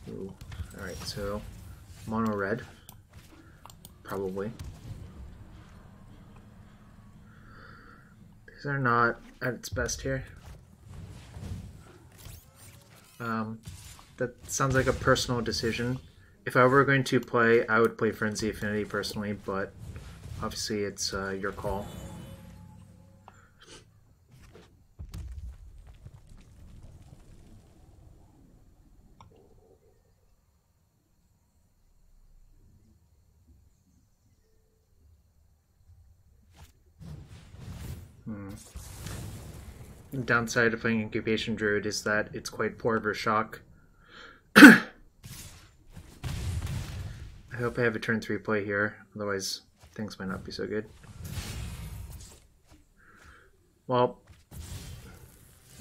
Ooh. Alright, so mono red. Probably. These are not at its best here. That sounds like a personal decision. If I were going to play, I would play Frenzy Affinity personally, but obviously it's your call. The downside of playing Incubation Druid is that it's quite poor versus shock. I hope I have a turn 3 play here, otherwise things might not be so good. Well,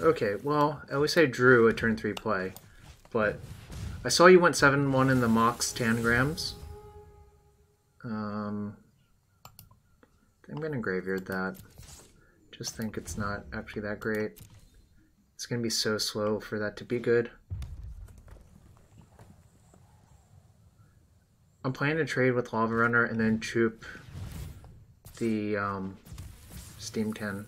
okay, well, at least I drew a turn 3 play, but I saw you went 7-1 in the Mox Tangrams. I'm gonna graveyard that. Just think it's not actually that great. It's gonna be so slow for that to be good. I'm planning to trade with Lava Runner and then troop the Steam 10.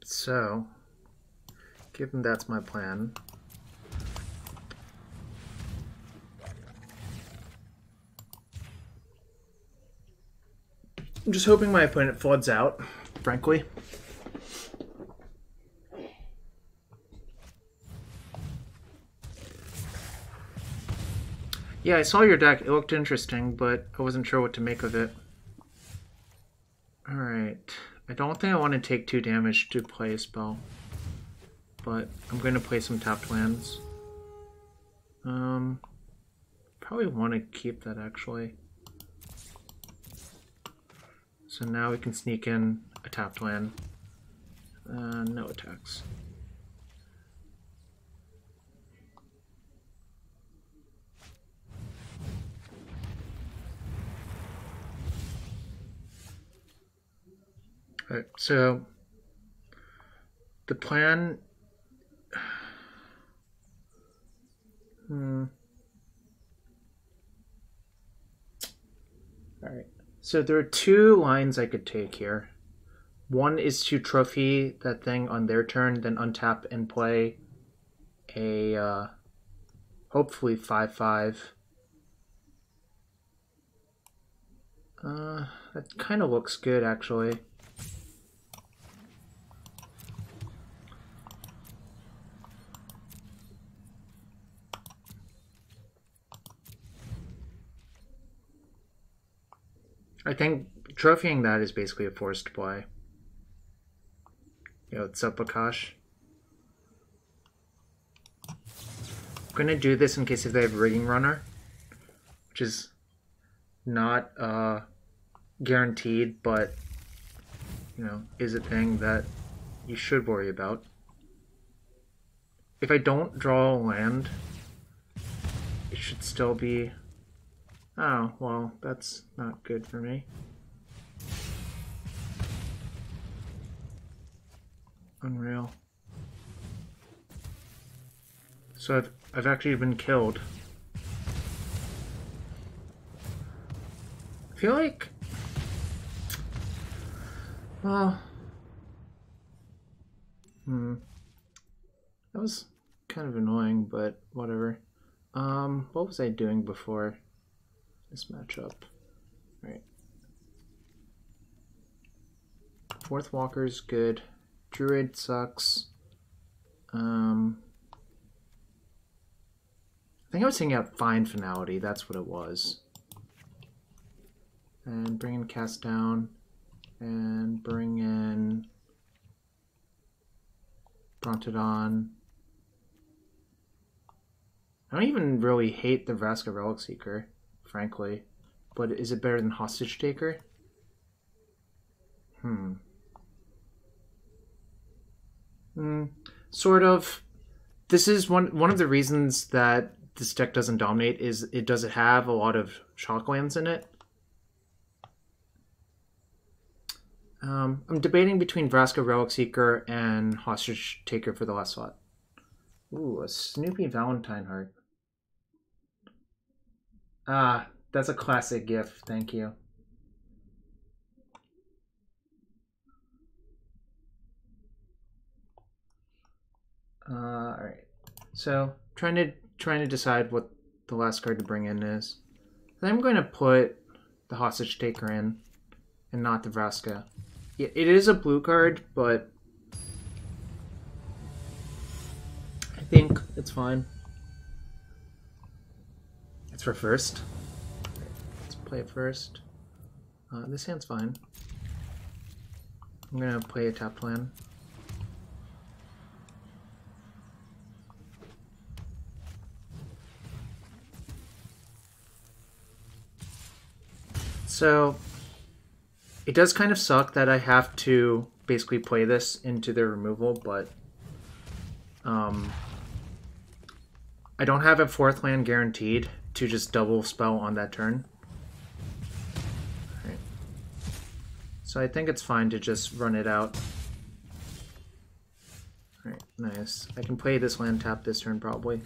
So, given that's my plan, I'm just hoping my opponent floods out, frankly. Yeah, I saw your deck. It looked interesting, but I wasn't sure what to make of it. Alright. I don't think I want to take 2 damage to play a spell, but I'm going to play some tapped lands. Probably want to keep that actually. So now we can sneak in a tapped land. No attacks. Alright, so the plan. Alright, so there are 2 lines I could take here. One is to trophy that thing on their turn, then untap and play a hopefully 5/5. That kind of looks good actually. I think trophying that is basically a forced play. Yo, what's up, Akash? I'm gonna do this in case if they have Rigging Runner, which is not guaranteed, but you know, is a thing that you should worry about. If I don't draw a land, it should still be. Oh, well, that's not good for me. Unreal. So I've actually been killed. I feel like, well, that was kind of annoying, but whatever. What was I doing before this matchup? Right. 4th Walker's good. Druid sucks. I think I was thinking out Fine Finality, that's what it was. And bring in Cast Down, and bring in Brontodon. I don't even really hate the Vraska Relic Seeker, frankly. But is it better than Hostage Taker? Sort of. This is one of the reasons that this deck doesn't dominate is does it have a lot of shocklands in it? I'm debating between Vraska, Relic Seeker, and Hostage Taker for the last slot. Ooh, a Snoopy Valentine heart. Ah, that's a classic GIF. Thank you. All right. So trying to decide what the last card to bring in is. Then I'm going to put the Hostage Taker in, and not the Vraska. Yeah, it is a blue card, but I think it's fine. It's for first. Let's play it first. This hand's fine. I'm gonna play a tapped land. So it does kind of suck that I have to basically play this into their removal, but I don't have a fourth land guaranteed to just double spell on that turn. Right. So I think it's fine to just run it out. Alright, nice. I can play this land tap this turn probably.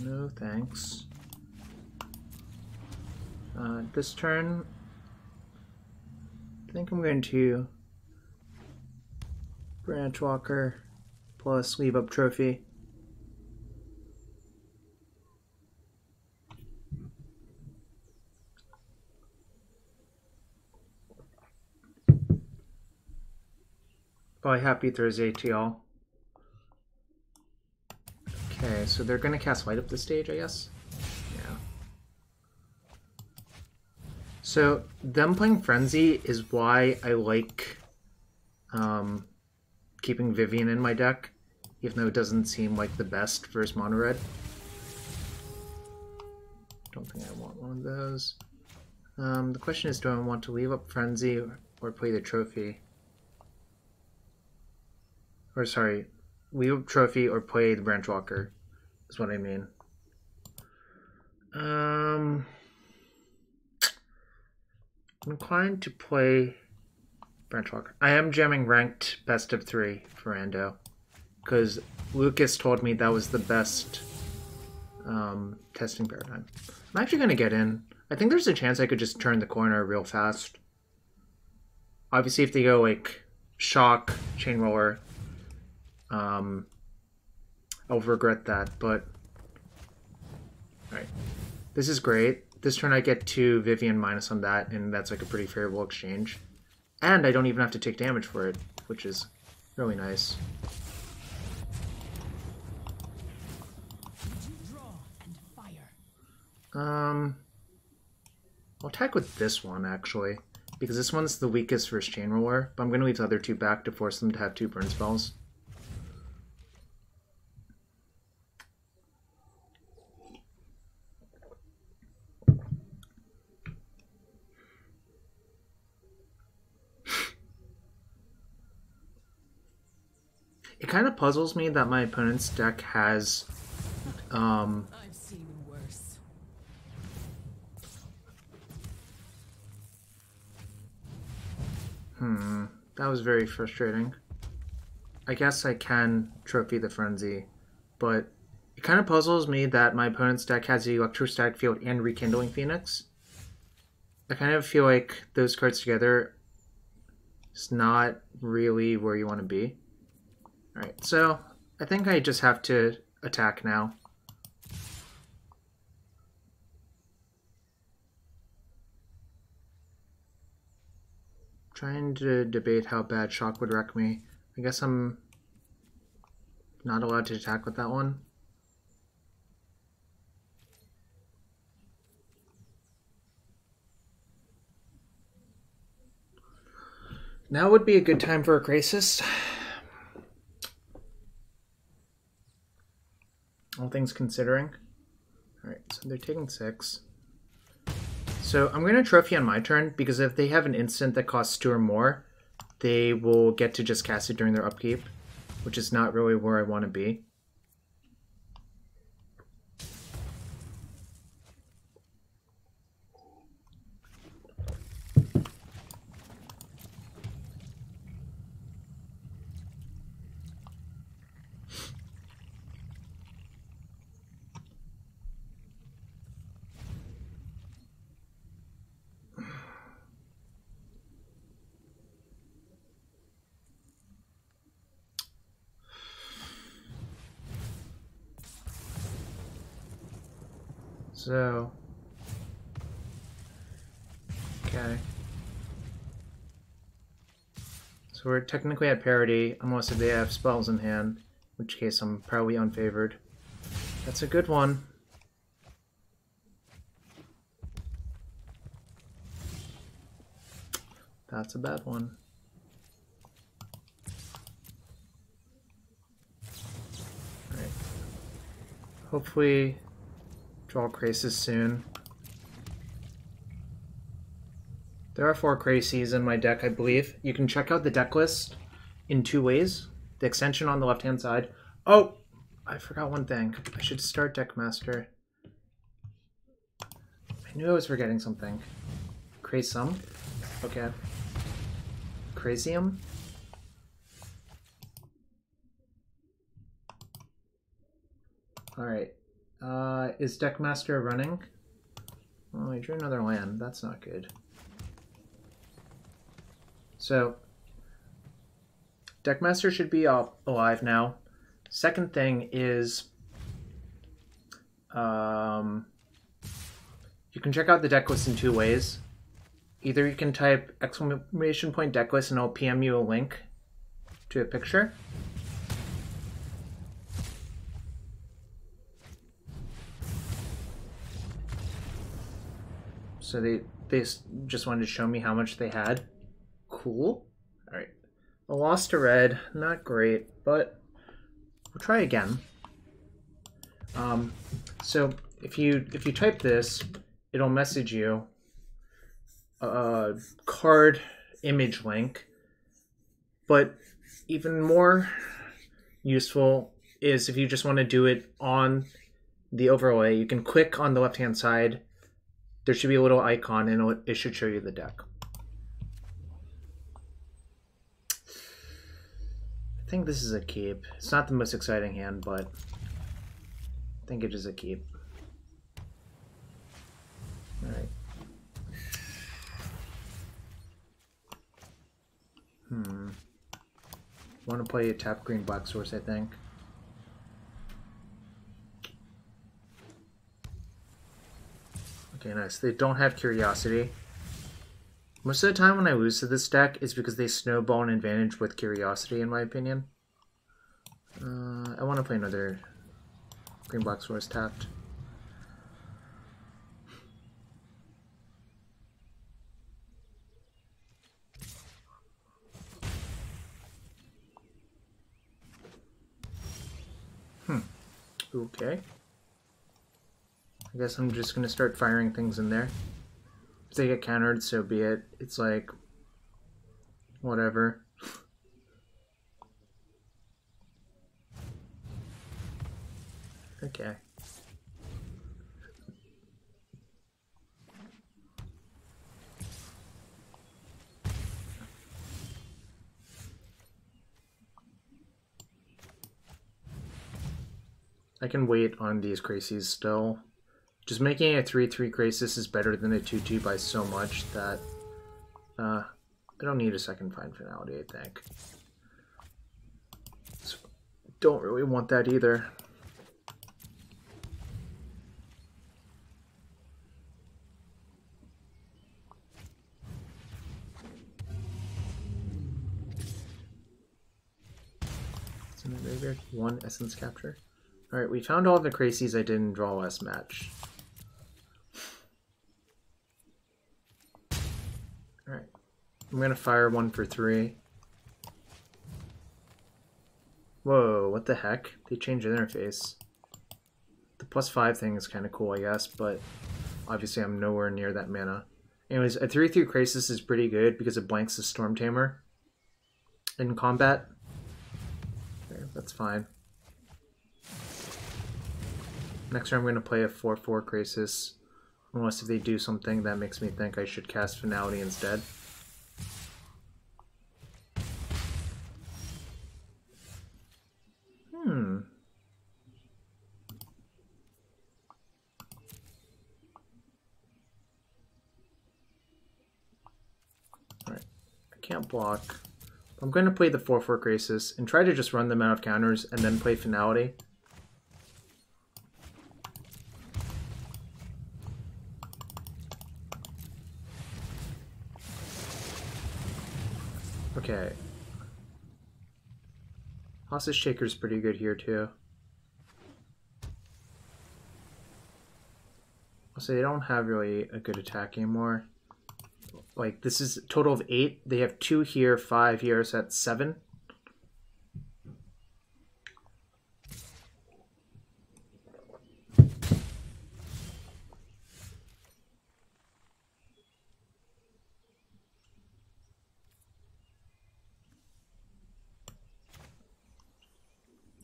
No thanks. This turn, I think I'm going to Branchwalker plus leave up trophy. Bye, happy Thursday to y'all. Okay, so they're going to cast Light Up the stage, I guess? Yeah. So, them playing Frenzy is why I like keeping Vivien in my deck, even though it doesn't seem like the best versus mono red. Don't think I want one of those. The question is, do I want to leave up Frenzy or play the trophy? Or sorry, leave up trophy or play the Branchwalker is what I mean. I'm inclined to play Branchwalker. I am jamming ranked best of 3 for Rando, because Lucas told me that was the best testing paradigm. I'm actually going to get in. I think there's a chance I could just turn the corner real fast. Obviously, if they go like Shock, Chain Roller, I'll regret that, but alright. This is great. This turn I get 2 Vivien minus on that, and that's like a pretty favorable exchange. And I don't even have to take damage for it, which is really nice. I'll attack with this one, actually, because this one's the weakest versus Chain Roller, but I'm going to leave the other 2 back to force them to have 2 burn spells. It kind of puzzles me that my opponent's deck has I've seen worse. That was very frustrating. I guess I can trophy the Frenzy, but it kind of puzzles me that my opponent's deck has the Electrostatic Field and Rekindling Phoenix. I kind of feel like those cards together is not really where you want to be. Alright, so I think I just have to attack now. Trying to debate how bad Shock would wreck me. I guess I'm not allowed to attack with that one. Now would be a good time for a Krasis. All things considering. Alright, so they're taking 6. So I'm going to trophy on my turn, because if they have an instant that costs 2 or more, they will get to just cast it during their upkeep, which is not really where I want to be. So... Okay. So we're technically at parity, unless if they have spells in hand, in which case I'm probably unfavored. That's a good one. That's a bad one. Alright. Hopefully draw Krasis soon. There are 4 Krasis in my deck, I believe. You can check out the deck list in 2 ways. The extension on the left-hand side. Oh! I forgot one thing. I should start Deckmaster. I knew I was forgetting something. Krasum? Okay. Krasium? Alright. Is Deckmaster running? Oh, I drew another land. That's not good. So, Deckmaster should be alive now. Second thing is, you can check out the deck list in 2 ways. Either you can type exclamation point decklist and I'll PM you a link to a picture. So they just wanted to show me how much they had. Cool. Alright. A loss to red, not great, but we'll try again. So if you type this, it'll message you a card image link, but even more useful is if you just want to do it on the overlay, you can click on the left hand side. There should be a little icon and it should show you the deck. I think this is a keep. It's not the most exciting hand, but I think it is a keep. Alright. Want to play a tap green black source, I think. Okay, nice. They don't have Curiosity. Most of the time when I lose to this deck is because they snowball an advantage with Curiosity, in my opinion. I want to play another green black source tapped. Okay. I guess I'm just gonna start firing things in there. If they get countered, so be it. It's like, whatever. Okay. I can wait on these Krasis still. Just making a 3/3 Krasis is better than a 2/2 by so much that I don't need a second Find Finality, I think. So, don't really want that either. It's in the graveyard. 1 Essence Capture. Alright, we found all the Krasis I didn't draw last match. Alright. I'm gonna fire 1 for 3. Whoa, what the heck? They changed the interface. The +5 thing is kind of cool, I guess, but obviously I'm nowhere near that mana. Anyways, a 3/3 Krasis is pretty good because it blanks the Storm Tamer in combat. Okay, that's fine. Next turn I'm going to play a 4/4 Krasis, unless if they do something that makes me think I should cast Finality instead. Alright, I can't block. I'm going to play the 4/4 Krasis and try to just run them out of counters and then play Finality. Okay. Hostage Taker's pretty good here too. Also, they don't have really a good attack anymore. Like, this is a total of 8. They have 2 here, 5 here, so that's 7. I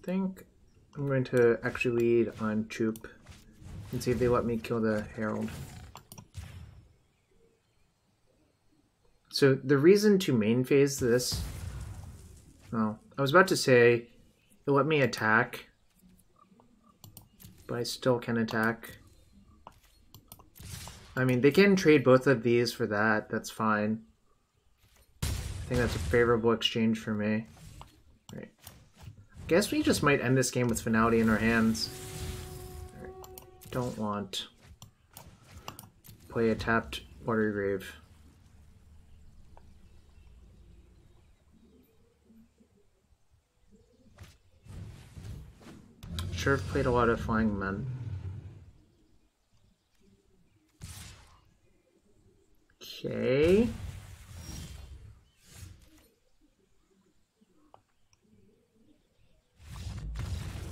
think I'm going to actually lead on Chup and see if they let me kill the Herald. So the reason to main phase this, well, I was about to say it let me attack, but I still can attack. I mean, they can trade both of these for that, that's fine. I think that's a favorable exchange for me. Right. Guess we just might end this game with Finality in our hands. Right. Don't want play a tapped Watery Grave. Sure, I've played a lot of Flying Men. Okay.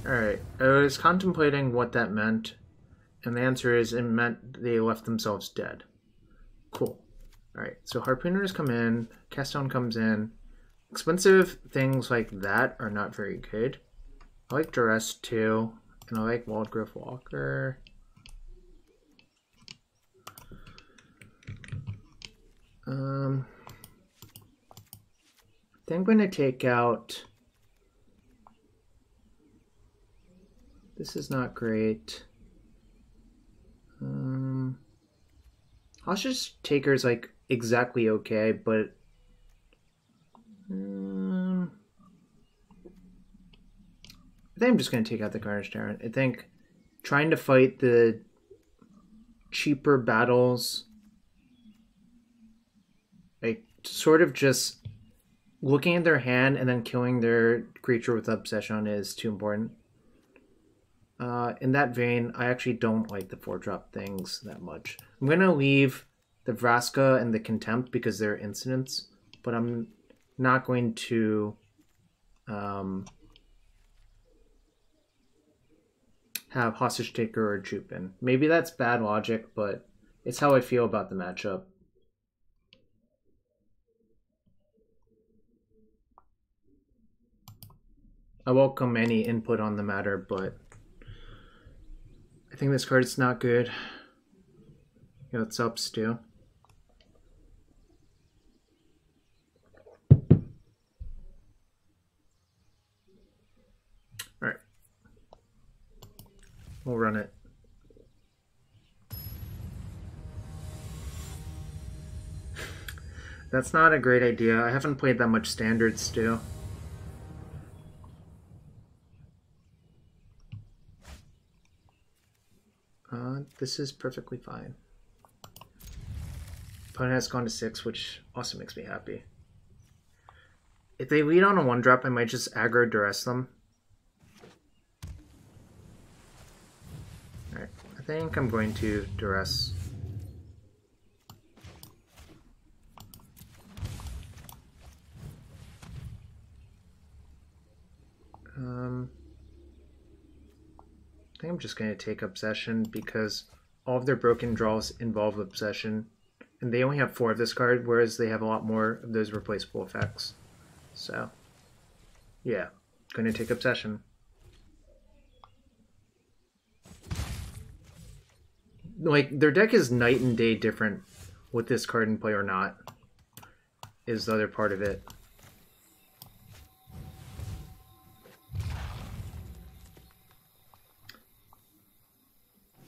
Alright, I was contemplating what that meant, and the answer is it meant they left themselves dead. Cool. Alright, so Harpooners come in, Cast Stone comes in. Expensive things like that are not very good. I like Duress too, and I like Wildgrowth Walker. I think I'm going to take out... This is not great. Hostage Taker is like exactly okay, but... I think I'm just going to take out the Carnage Tyrant. I think trying to fight the cheaper battles, like sort of just looking at their hand and then killing their creature with Obsession is too important. In that vein, I actually don't like the 4-drop things that much. I'm going to leave the Vraska and the Contempt because they're incidents, but I'm not going to have Hostage Taker or Jupin. Maybe that's bad logic, but it's how I feel about the matchup. I welcome any input on the matter, but I think this card's not good. Yeah, it's ups too. Alright. We'll run it. That's not a great idea. I haven't played that much Standard still. This is perfectly fine. Opponent has gone to 6, which also makes me happy. If they lead on a 1-drop, I might just aggro Duress them. Alright, I think I'm going to Duress. I think I'm just going to take Obsession because all of their broken draws involve Obsession. And they only have 4 of this card, whereas they have a lot more of those replaceable effects. So, yeah, going to take Obsession. Like, their deck is night and day different with this card in play or not, is the other part of it.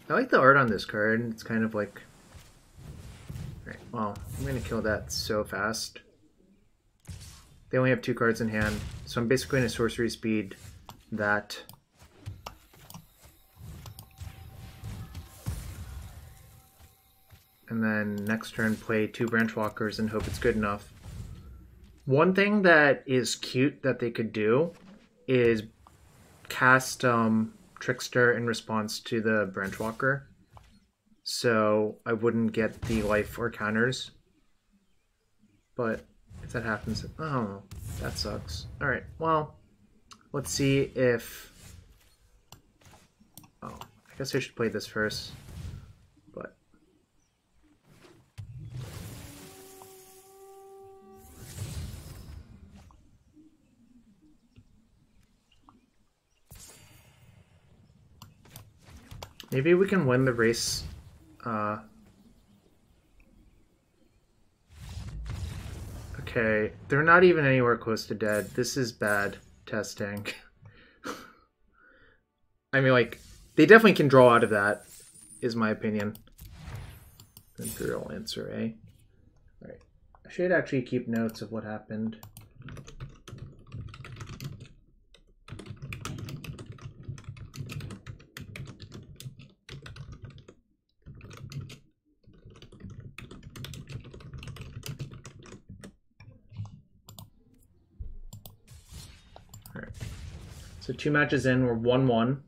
I like the art on this card. It's kind of like... Alright, well, I'm going to kill that so fast. They only have 2 cards in hand, so I'm basically going to sorcery speed that. And then next turn play 2 Branchwalkers and hope it's good enough. One thing that is cute that they could do is cast Trickster in response to the Branchwalker. So I wouldn't get the life or counters. But if that happens, oh, that sucks. Alright, well, let's see if... Oh, I guess I should play this first. But... maybe we can win the race. Okay, they're not even anywhere close to dead. This is bad testing. I mean, like, they definitely can draw out of that, is my opinion. Imperial Lancer, eh? Alright. I should actually keep notes of what happened. So 2 matches in, we're 1-1.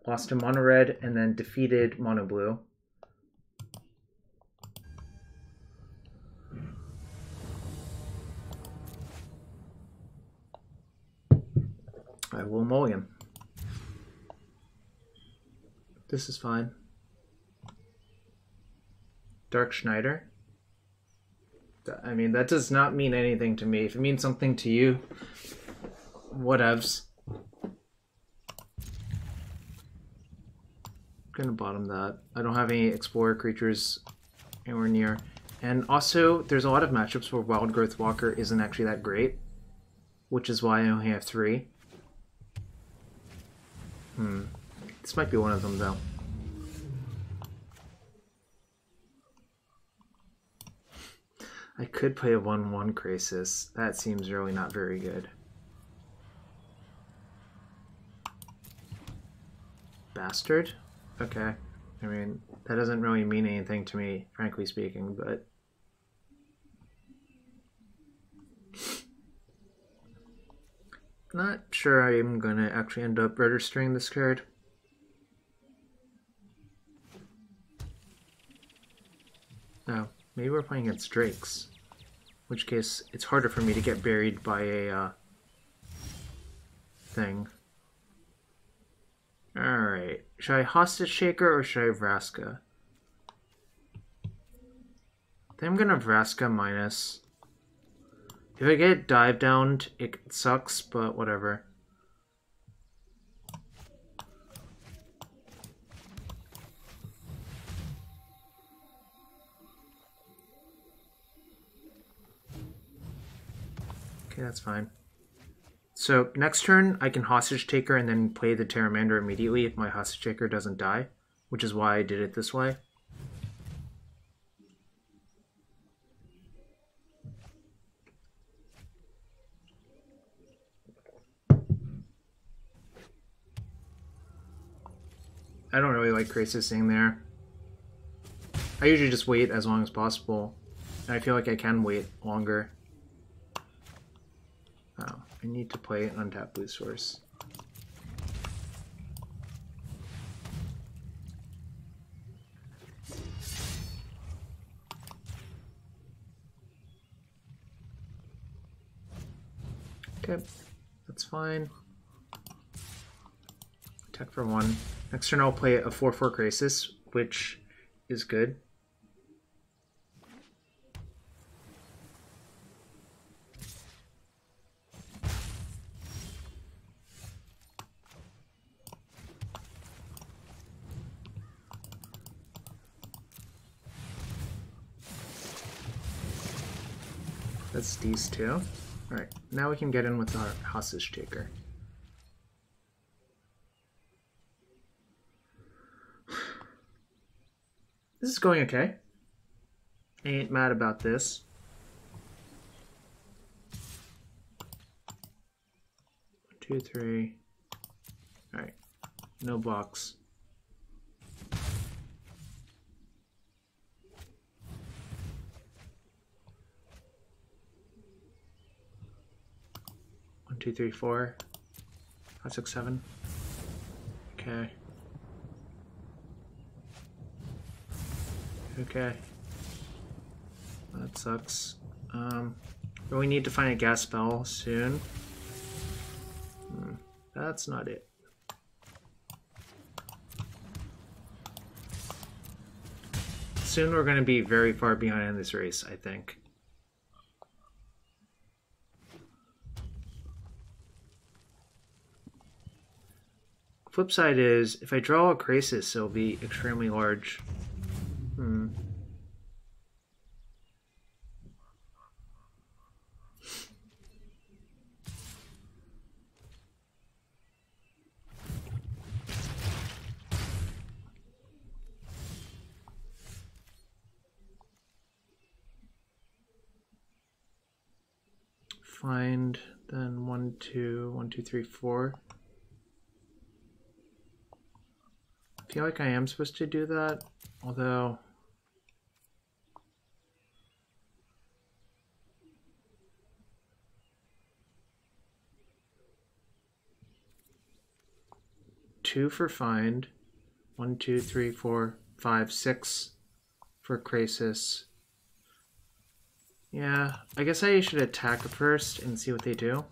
Lost to Mono Red and then defeated Mono Blue. I will mulligan. This is fine. Dark Schneider. I mean, that does not mean anything to me. If it means something to you, whatevs. Gonna bottom that. I don't have any Explorer creatures anywhere near. And also, there's a lot of matchups where Wildgrowth Walker isn't actually that great, which is why I only have 3. This might be one of them, though. I could play a 1-1 Krasis. That seems really not very good. Bastard? Okay. I mean, that doesn't really mean anything to me, frankly speaking, but... not sure I'm gonna actually end up registering this card. Oh, maybe we're playing against Drakes. In which case, it's harder for me to get buried by a thing. Alright. Should I Hostage Shaker or should I Vraska? I think I'm gonna Vraska minus. If I get dive downed, it sucks, but whatever. Okay, that's fine. So next turn, I can Hostage Taker and then play the Terramander immediately if my Hostage Taker doesn't die, which is why I did it this way. I don't really like Krasis sitting there. I usually just wait as long as possible, and I feel like I can wait longer. Oh, I need to play an untapped blue source. Okay, that's fine. Attack for 1. Next turn I'll play a 4-4 Krasis, which is good. That's these two. Alright, now we can get in with our Hostage Taker. This is going okay. Ain't mad about this. One, 2, 3. Alright, no blocks. 2, 3, 4, 5, 6, 7. Okay. Okay. That sucks. But we need to find a gas spell soon. That's not it. Soon we're going to be very far behind in this race, I think. Flip side is, if I draw a Krasis, it'll be extremely large. Find, then 1, 2, 1, 2, 3, 4. I feel like I am supposed to do that, although two for find, 1, 2, 3, 4, 5, 6 for Krasis. Yeah, I guess I should attack first and see what they do.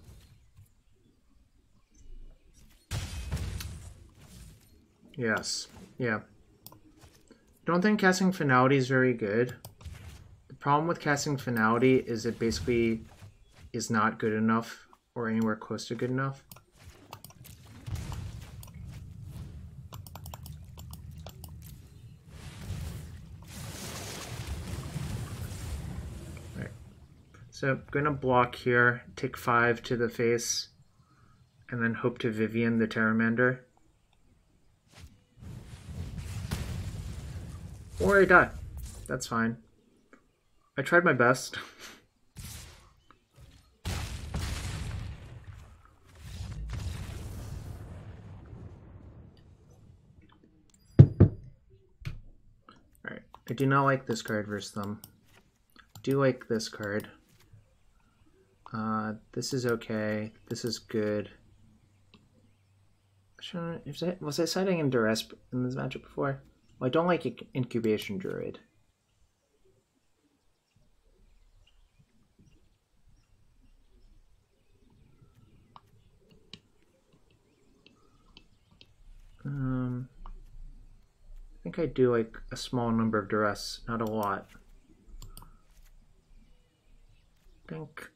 Yes, yeah. Don't think casting Finality is very good. The problem with casting Finality is it basically is not good enough or anywhere close to good enough. So I'm going to block here, take 5 to the face, and then hope to Vivien the Pteramander. Or I die. That's fine. I tried my best. Alright, I do not like this card versus them. I do like this card. This is okay. This is good. Was I siding in Duress in this matchup before? Well, I don't like Incubation Druid. I think I do like a small number of Duress, not a lot. I think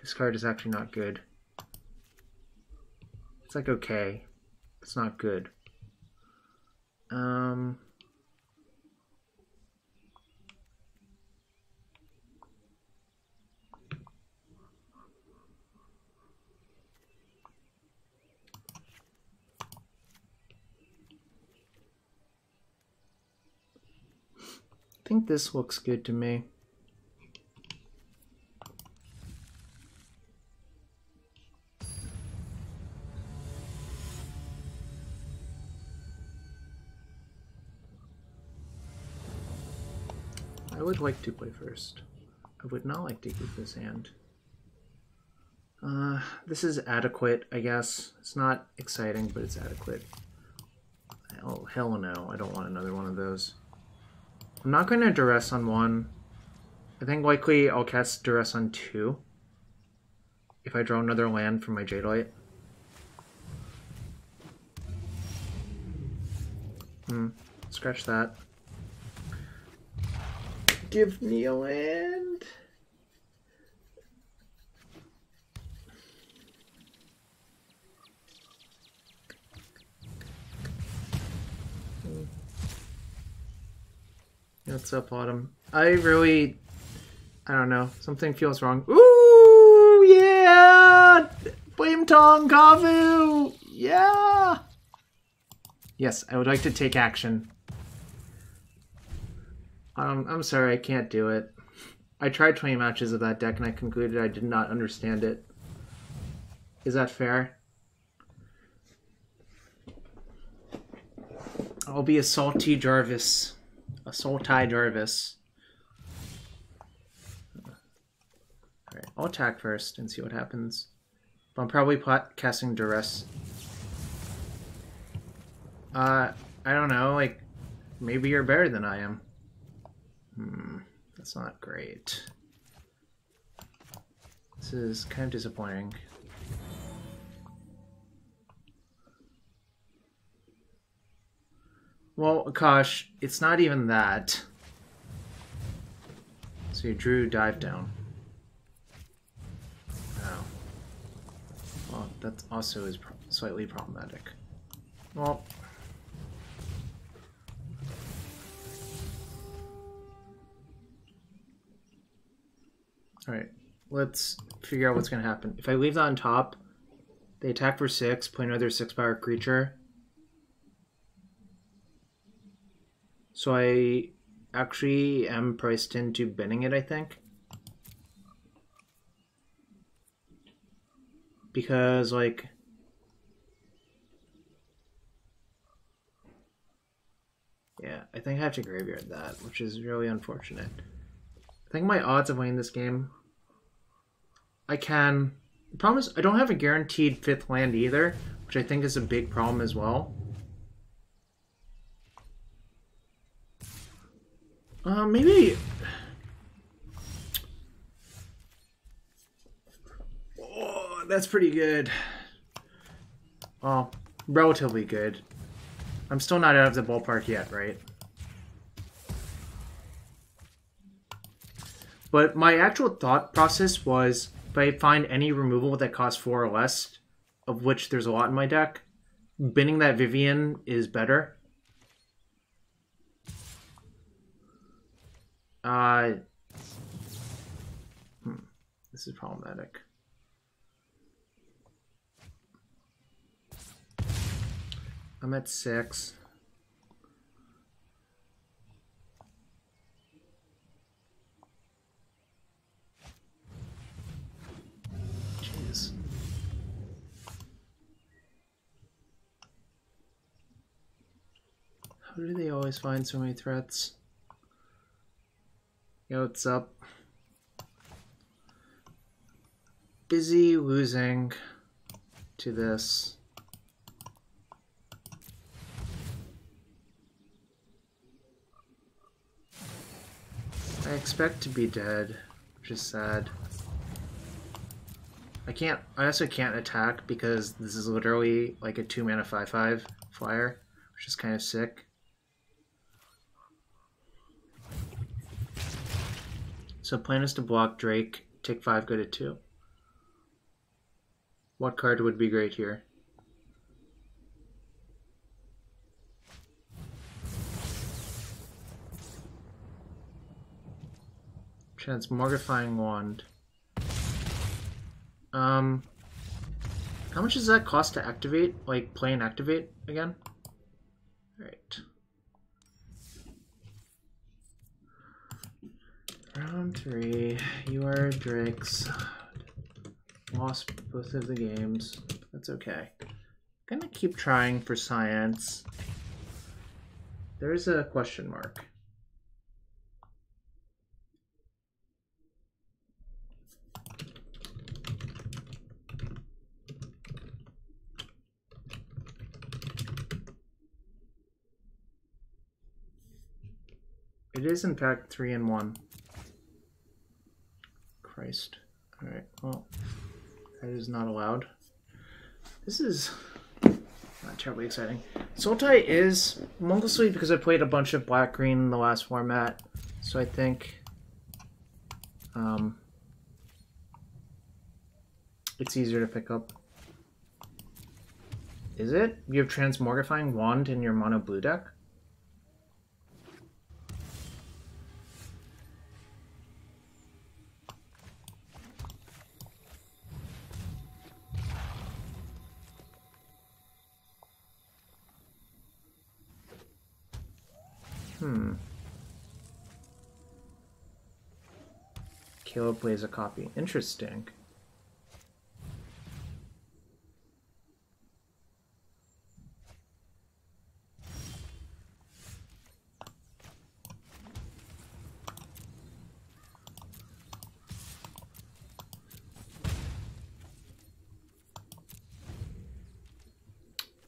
this card is actually not good. It's like okay. It's not good. I think this looks good to me. I would like to play first. I would not like to keep this hand. This is adequate, I guess. It's not exciting, but it's adequate. Oh, hell no. I don't want another one of those. I'm not going to Duress on 1. I think likely I'll cast Duress on 2. If I draw another land from my Jadelight. Scratch that. Give me a land. What's up, Autumn? I don't know. Something feels wrong. Ooh, yeah! Blame Tong Kavu! Yeah! Yes, I would like to take action. I'm sorry, I can't do it. I tried 20 matches of that deck and I concluded I did not understand it. Is that fair? I'll be a salty Jarvis. A Sultai Jarvis. Alright, I'll attack first and see what happens. But I'm probably casting Duress. I don't know, like, maybe you're better than I am. That's not great. This is kind of disappointing. Well, gosh, it's not even that. So you drew dive down. Wow. Well, that also is slightly problematic. Well... Alright, let's figure out what's going to happen. If I leave that on top, they attack for 6, play another 6-power creature. So I actually am priced into binning it, I think. Because, like... Yeah, I think I have to graveyard that, which is really unfortunate. I think my odds of winning this game... I can... The problem is I don't have a guaranteed 5th land either, which I think is a big problem as well. Maybe... Oh, that's pretty good. Well, relatively good. I'm still not out of the ballpark yet, right? But my actual thought process was... If I find any removal that costs 4 or less, of which there's a lot in my deck, binning that Vivien is better. This is problematic. I'm at 6. How do they always find so many threats? Yo, what's up? Busy losing to this. I expect to be dead, which is sad. I also can't attack because this is literally like a 2-mana 5/5 flyer, which is kind of sick. So plan is to block Drake, take 5, go to 2. What card would be great here? Transmogrifying Wand. How much does that cost to activate? Like, play and activate again? Alright. Round 3. You are Drake's. Lost both of the games. That's okay. Gonna keep trying for science. There's a question mark. It is in fact 3 and 1. Christ. Alright, well, that is not allowed. This is not terribly exciting. Sultai is mostly because I played a bunch of black-green in the last format, so I think it's easier to pick up. Is it? You have Transmogrifying Wand in your mono blue deck? Caleb plays a copy. Interesting.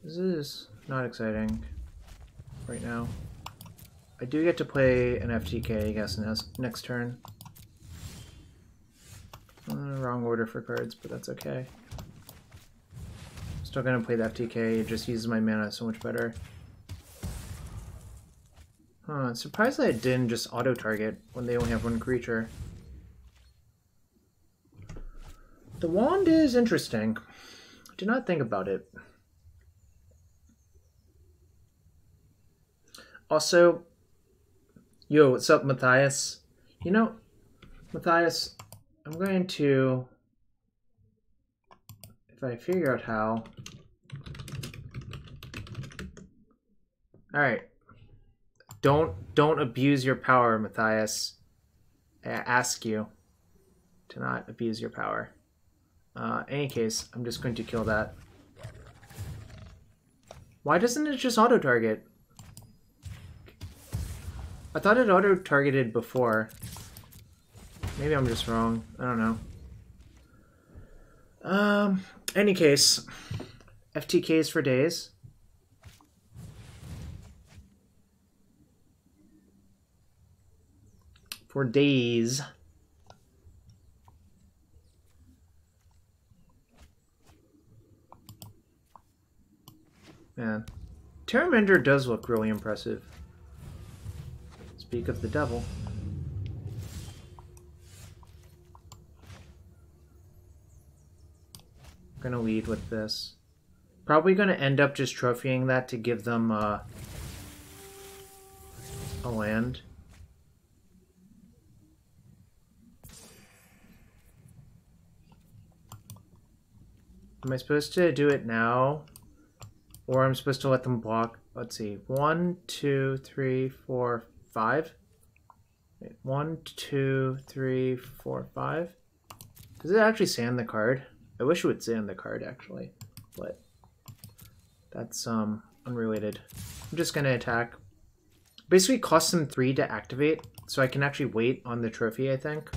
This is not exciting right now. I do get to play an FTK, I guess, next turn. Wrong order for cards, but that's okay. Still gonna play the FTK, it just uses my mana so much better. Huh, surprised that it didn't just auto-target when they only have one creature. The wand is interesting. Did not think about it. Also, yo, what's up, Matthias? You know, Matthias, I'm going to, if I figure out how. Alright. Don't abuse your power, Matthias. I ask you to not abuse your power. Any case, I'm just going to kill that. Why doesn't it just auto-target? I thought it auto-targeted before. Maybe I'm just wrong. I don't know. Any case, FTKs for days. For days. Man, Terramender does look really impressive. Speak of the devil. Gonna lead with this. Probably gonna end up just trophying that to give them a land. Am I supposed to do it now? Or I'm supposed to let them block? Let's see. 1, 2, 3, 4, 5. Wait, 1, 2, 3, 4, 5. Does it actually say on the card? I wish it would say on the card, actually. But that's unrelated. I'm just going to attack. Basically costs them 3 to activate, so I can actually wait on the trophy, I think.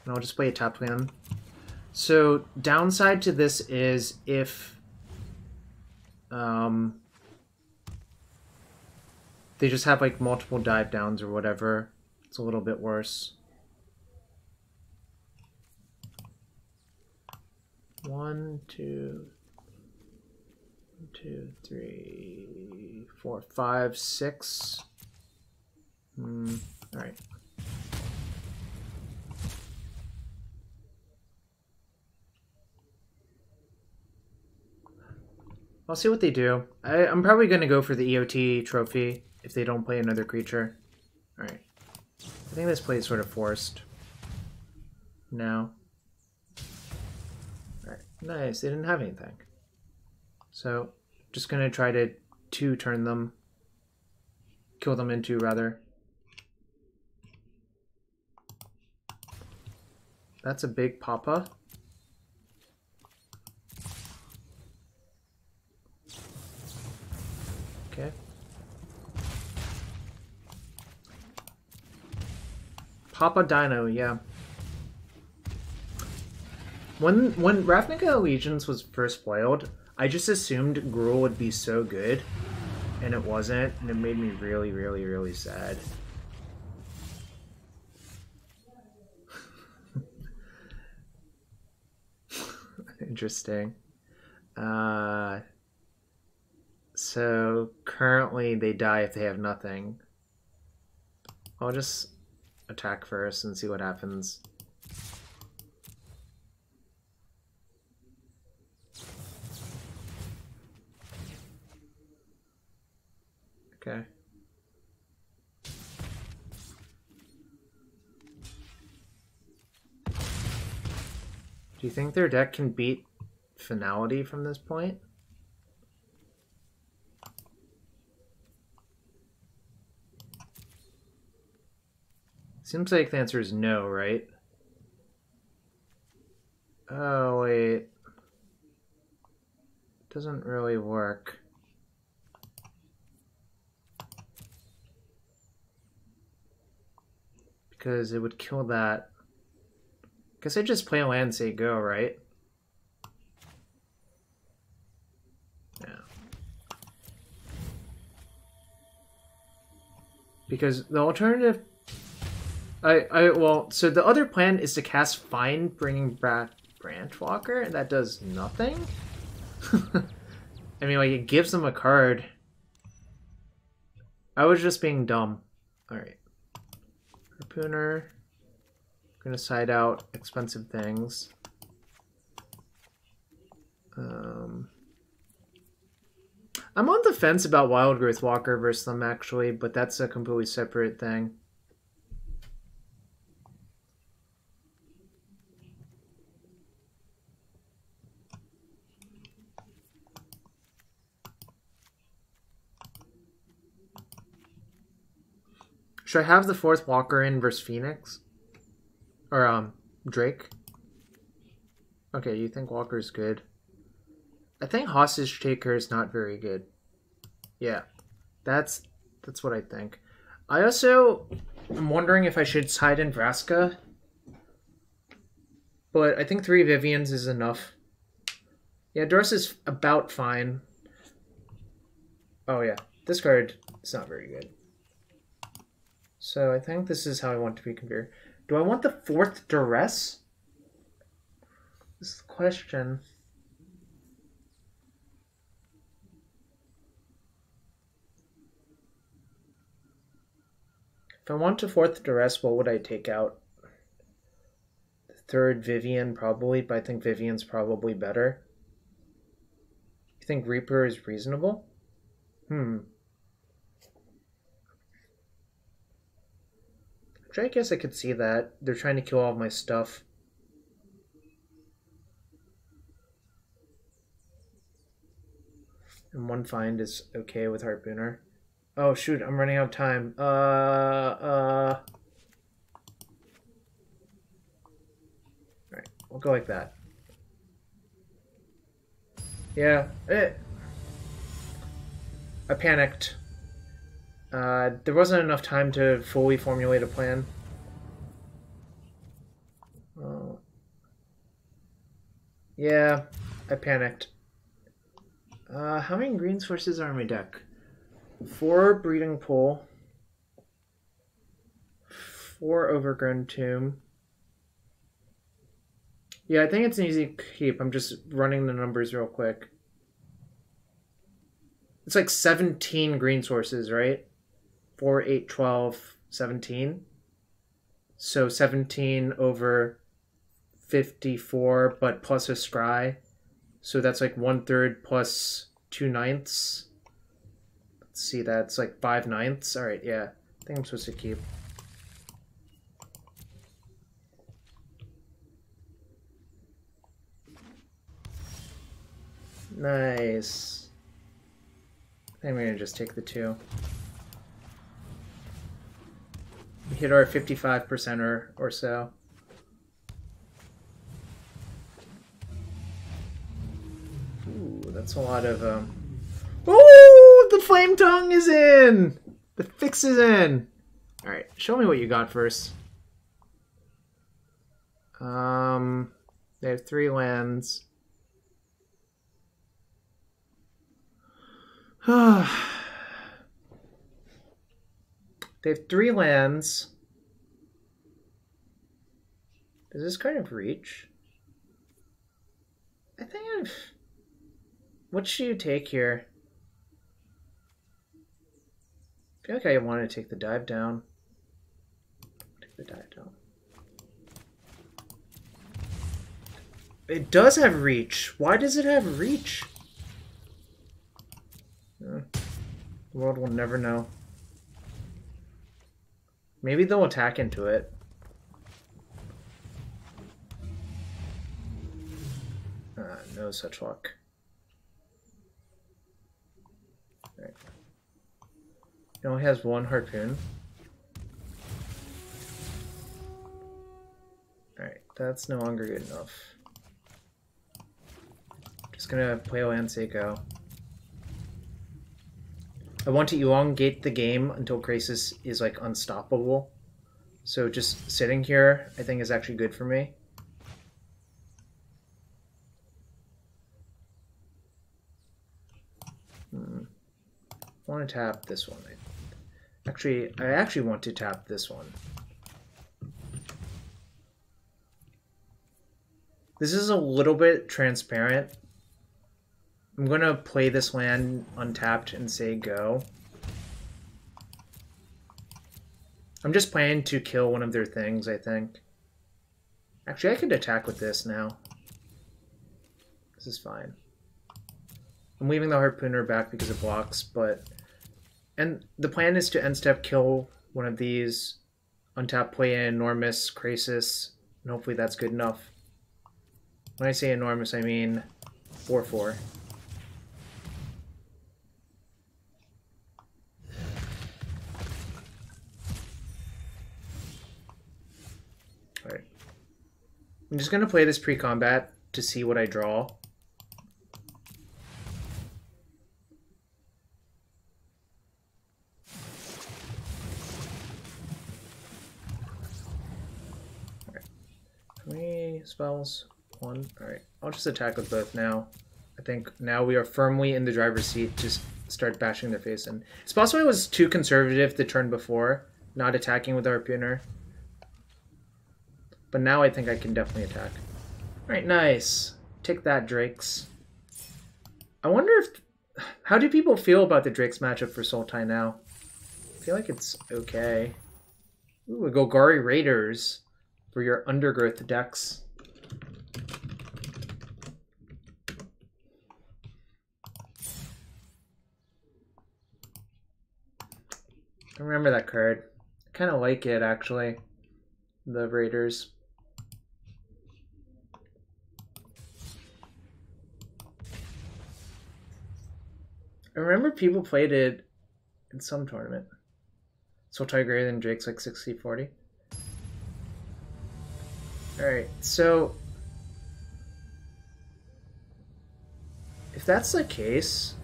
And I'll just play a tapped land. So, downside to this is if they just have like multiple dive downs or whatever, it's a little bit worse. 1, 2, 2, 3, 4, 5, 6. Alright. I'll see what they do. I'm probably going to go for the EOT trophy if they don't play another creature. Alright. I think this play is sort of forced. No. Alright. Nice. They didn't have anything. So, just going to try to 2-turn them. Kill them into, rather. That's a big papa. Okay. Papa Dino, yeah. When Ravnica Allegiance was first spoiled, I just assumed Gruul would be so good, and it wasn't, and it made me really, really, really sad. Interesting. So currently they die if they have nothing. I'll just attack first and see what happens. Okay. Do you think their deck can beat Finality from this point? Seems like the answer is no, right? Oh, wait. Doesn't really work. Because it would kill that. Guess I just play a land and say go, right? Yeah. Because the alternative... well, so the other plan is to cast Find, bringing back Branchwalker, and that does nothing? I mean, like, it gives them a card. I was just being dumb. Alright. Harpooner. Gonna side out expensive things. I'm on the fence about Wildgrowth Walker versus them, actually, but that's a completely separate thing. Should I have the 4th Walker in versus Phoenix? Or, Drake? Okay, you think Walker's good. I think Hostage Taker is not very good. Yeah, that's what I think. I also am wondering if I should side in Vraska. But I think 3 Viviens is enough. Yeah, Duress is about fine. Oh yeah, this card is not very good. So I think this is how I want to be configured. Do I want the 4th Duress? This is the question. If I want a 4th Duress, what would I take out? The 3rd Vivien, probably, but I think Vivien's probably better. You think Reaper is reasonable? Which I guess I could see that. They're trying to kill all of my stuff. And 1 Find is okay with Harpooner. Oh shoot, I'm running out of time. Alright, we'll go like that. Yeah, I panicked. There wasn't enough time to fully formulate a plan. Yeah, I panicked. How many green sources are in my deck? 4 Breeding Pool. 4 Overgrown Tomb. Yeah, I think it's an easy keep. I'm just running the numbers real quick. It's like 17 green sources, right? 4, 8, 12, 17. So 17 over 54, but plus a scry. So that's like 1/3 plus 2/9. Let's see, that's like 5/9. Alright, yeah. I think I'm supposed to keep. Nice. I think we're gonna just take the 2. We hit our 55% or so. Ooh, that's a lot of Ooh, the Flame Tongue is in! The fix is in! Alright, show me what you got first. They have 3 lands. They have 3 lands. Does this kind of reach? I think I've... What should you take here? I feel like I want to take the dive down. Take the dive down. It does have reach. Why does it have reach? The world will never know. Maybe they'll attack into it. No such luck. Right. It only has 1 harpoon. Alright, that's no longer good enough. Just gonna play land Seiko. I want to elongate the game until Krasis is like unstoppable. So just sitting here, I think, is actually good for me. want to tap this one. Actually, I actually want to tap this one. This is a little bit transparent. I'm going to play this land untapped and say go. I'm just planning to kill one of their things, I think. Actually, I could attack with this now. This is fine. I'm leaving the Harpooner back because it blocks, but... And the plan is to end step kill one of these, untap, play an enormous Krasis, and hopefully that's good enough. When I say enormous, I mean 4/4. Alright. I'm just going to play this pre-combat to see what I draw. Alright. How many spells? One. Alright. I'll just attack with both now. I think now we are firmly in the driver's seat to start bashing their face in. It's possible I was too conservative the turn before, not attacking with the Harpooner. But now I think I can definitely attack. Alright, nice. Take that, Drakes. I wonder if... How do people feel about the Drakes matchup for Sultai now? I feel like it's okay. Ooh, Golgari Raiders for your Undergrowth decks. I remember that card. I kind of like it, actually. The Raiders. I remember people played it in some tournament. Sultai greater than Drake's like 60-40. Alright, so... If that's the case,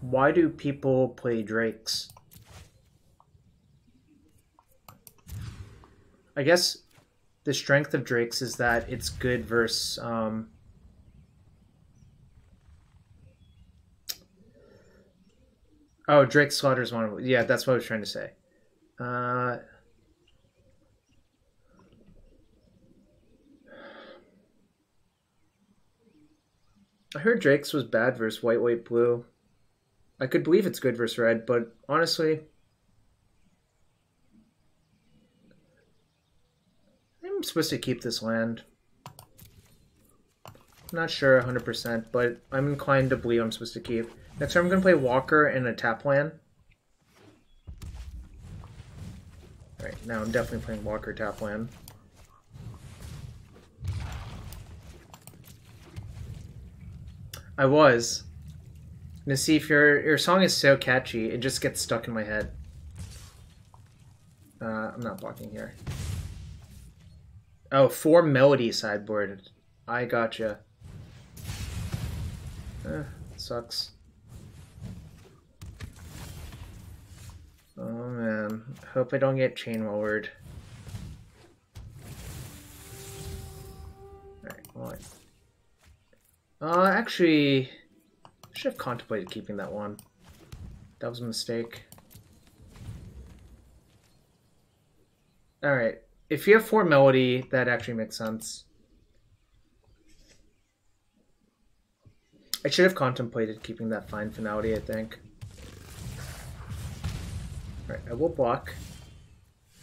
why do people play Drakes? I guess the strength of Drakes is that it's good versus... Oh, Drake Slaughter's one of... Yeah, that's what I was trying to say. I heard Drake's was bad versus white, white, blue. I could believe it's good versus red, but honestly... I'm supposed to keep this land. I'm not sure 100%, but I'm inclined to believe I'm supposed to keep. Next turn I'm going to play Walker and a tap land. Alright, now I'm definitely playing Walker tap land. I was. To see if your song is so catchy, it just gets stuck in my head. I'm not blocking here. Oh, 4 melody sideboard. I gotcha. Sucks. Oh man, hope I don't get chain lowered. Alright, well. Actually, I should have contemplated keeping that one. That was a mistake. Alright, if you have 4 melody, that actually makes sense. I should have contemplated keeping that fine finality, I think. Alright, I will block.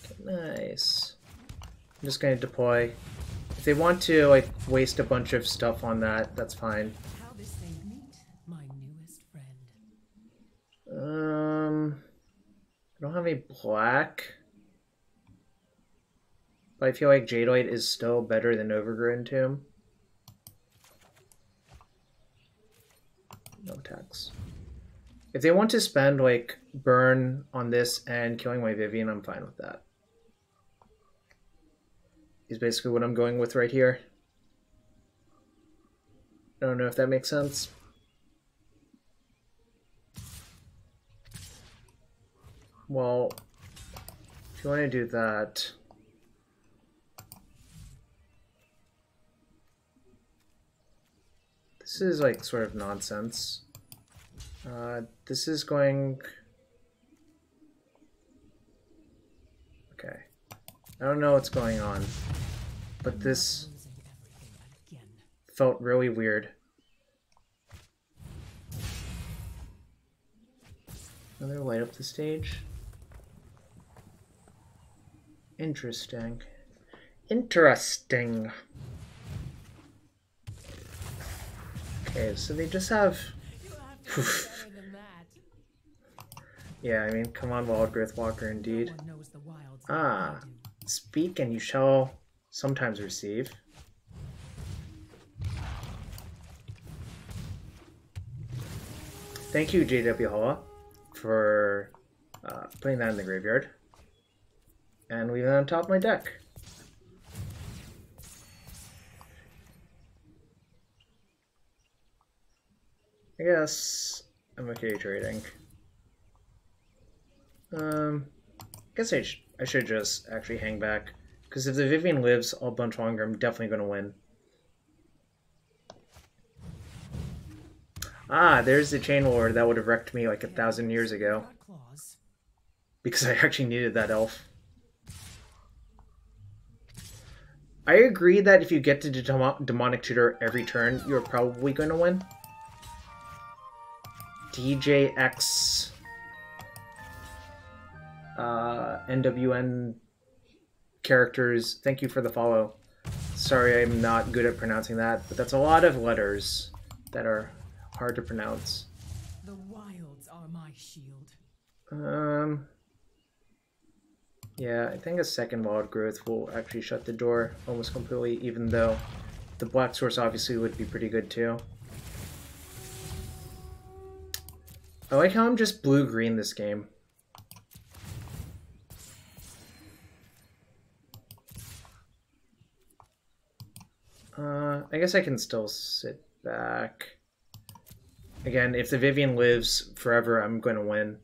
Okay, nice. I'm just going to deploy. If they want to, like, waste a bunch of stuff on that, that's fine. How this thing meet, my newest friend. I don't have any black. But I feel like Jadelight is still better than Overgrown Tomb. No attacks. If they want to spend, like, burn on this and killing my Vivien, I'm fine with that. Is basically what I'm going with right here. I don't know if that makes sense. Well, if you want to do that... This is, like, sort of nonsense. This is going... Okay. I don't know what's going on, but this felt really weird. Another light up the stage. Interesting. Interesting. Okay, so they just have... Yeah, I mean, come on, Wildgrowth Walker, indeed. Ah, speak and you shall sometimes receive. Thank you, JW Halla, for putting that in the graveyard. And leave it on top of my deck. I guess I'm okay trading. I guess I should just actually hang back, because if the Vivien lives a bunch longer, I'm definitely going to win. Ah, there's the Chain Lord that would have wrecked me like 1,000 years ago. Because I actually needed that elf. I agree that if you get to Demonic Tutor every turn, you're probably going to win. DJX... NWN characters, thank you for the follow. Sorry I'm not good at pronouncing that, but that's a lot of letters that are hard to pronounce. The wilds are my shield. Yeah, I think a second wild growth will actually shut the door almost completely, even though the black source obviously would be pretty good too. I like how I'm just blue-green this game. I guess I can still sit back. Again, if the Vivien lives forever, I'm going to win.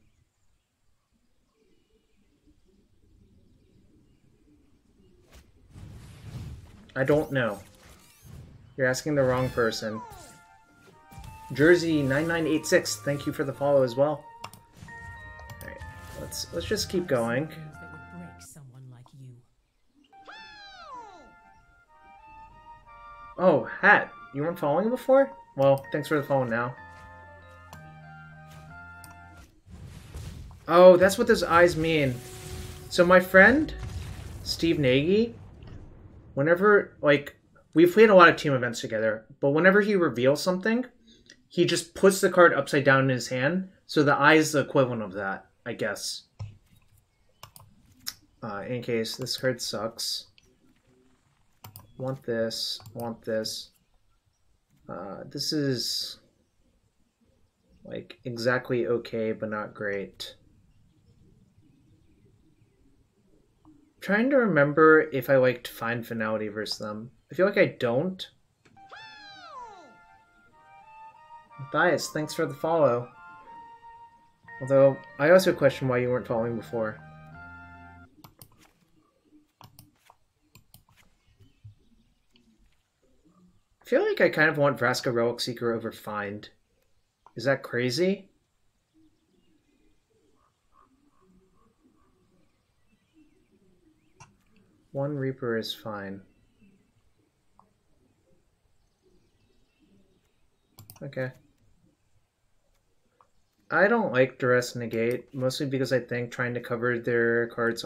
I don't know. You're asking the wrong person. Jersey9986, thank you for the follow as well. Alright, let's just keep going. Oh, Hat, you weren't following before? Well, thanks for the follow now. Oh, that's what those eyes mean. So my friend, Steve Nagy, whenever, like, we've played a lot of team events together, but whenever he reveals something, he just puts the card upside down in his hand, so the eye is the equivalent of that, I guess. In case, this card sucks. Want this, want this. This is, like, exactly okay, but not great. Trying to remember if I liked Find Finality versus them. I feel like I don't. Matthias, thanks for the follow. Although, I also question why you weren't following before. I feel like I kind of want Vraska Relic Seeker over Find. Is that crazy? One Reaper is fine. Okay. I don't like Duress Negate, mostly because I think trying to cover their cards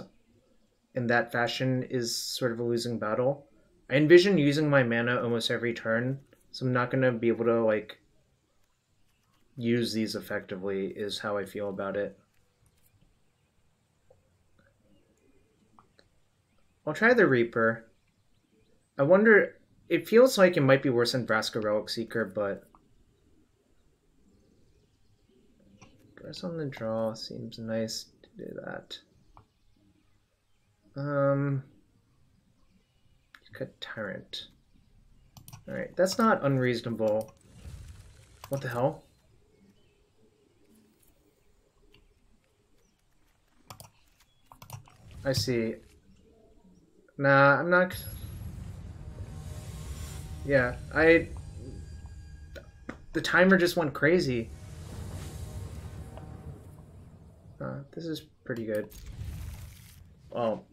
in that fashion is sort of a losing battle. I envision using my mana almost every turn, so I'm not going to be able to, like, use these effectively, is how I feel about it. I'll try the Reaper. I wonder, it feels like it might be worse than Vraska Relic Seeker, but Dress on the draw seems nice to do that. Cut Tyrant. Alright, that's not unreasonable. What the hell? I see. Nah, I'm not... Yeah, the timer just went crazy. This is pretty good. Well,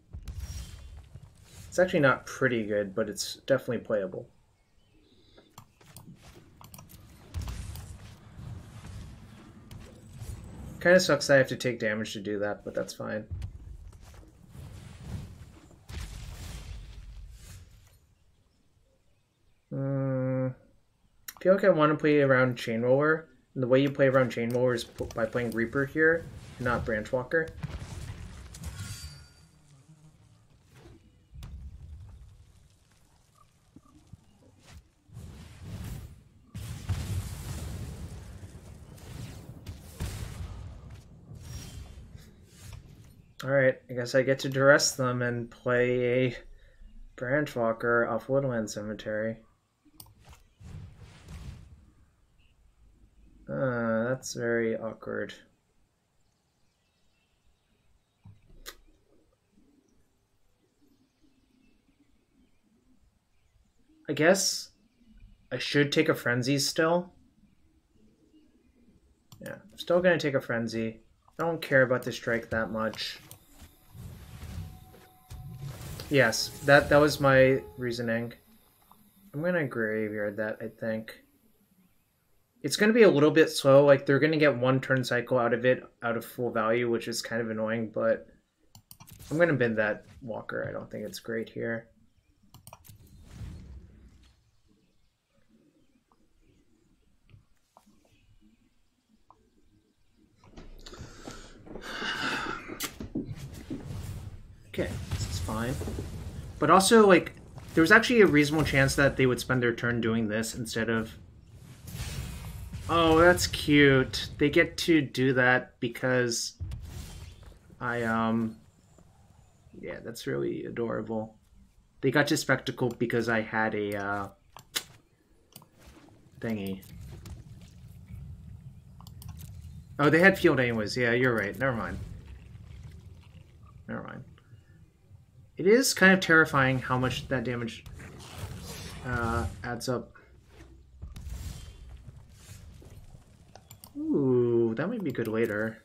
It's actually not pretty good, but it's definitely playable. Kind of sucks that I have to take damage to do that, but that's fine. I feel like I want to play around Chainroller, and the way you play around Chainroller is by playing Reaper here, and not Branchwalker. Alright, I guess I get to Duress them and play a Branchwalker off Woodland Cemetery. That's very awkward. I guess I should take a Frenzy still. Yeah, I'm still gonna take a Frenzy. I don't care about the strike that much. Yes, that was my reasoning. I'm gonna graveyard that, I think. It's gonna be a little bit slow, like they're gonna get one turn cycle out of it, out of full value, which is kind of annoying, but I'm gonna bin that Walker. I don't think it's great here. Okay, this is fine. But also, like, there was actually a reasonable chance that they would spend their turn doing this instead of... Oh, that's cute. They get to do that because yeah, that's really adorable. They got to Spectacle because I had a thingy. Oh, they had Field anyways. Yeah, you're right. Never mind. Never mind. It is kind of terrifying how much that damage adds up. Ooh, that might be good later.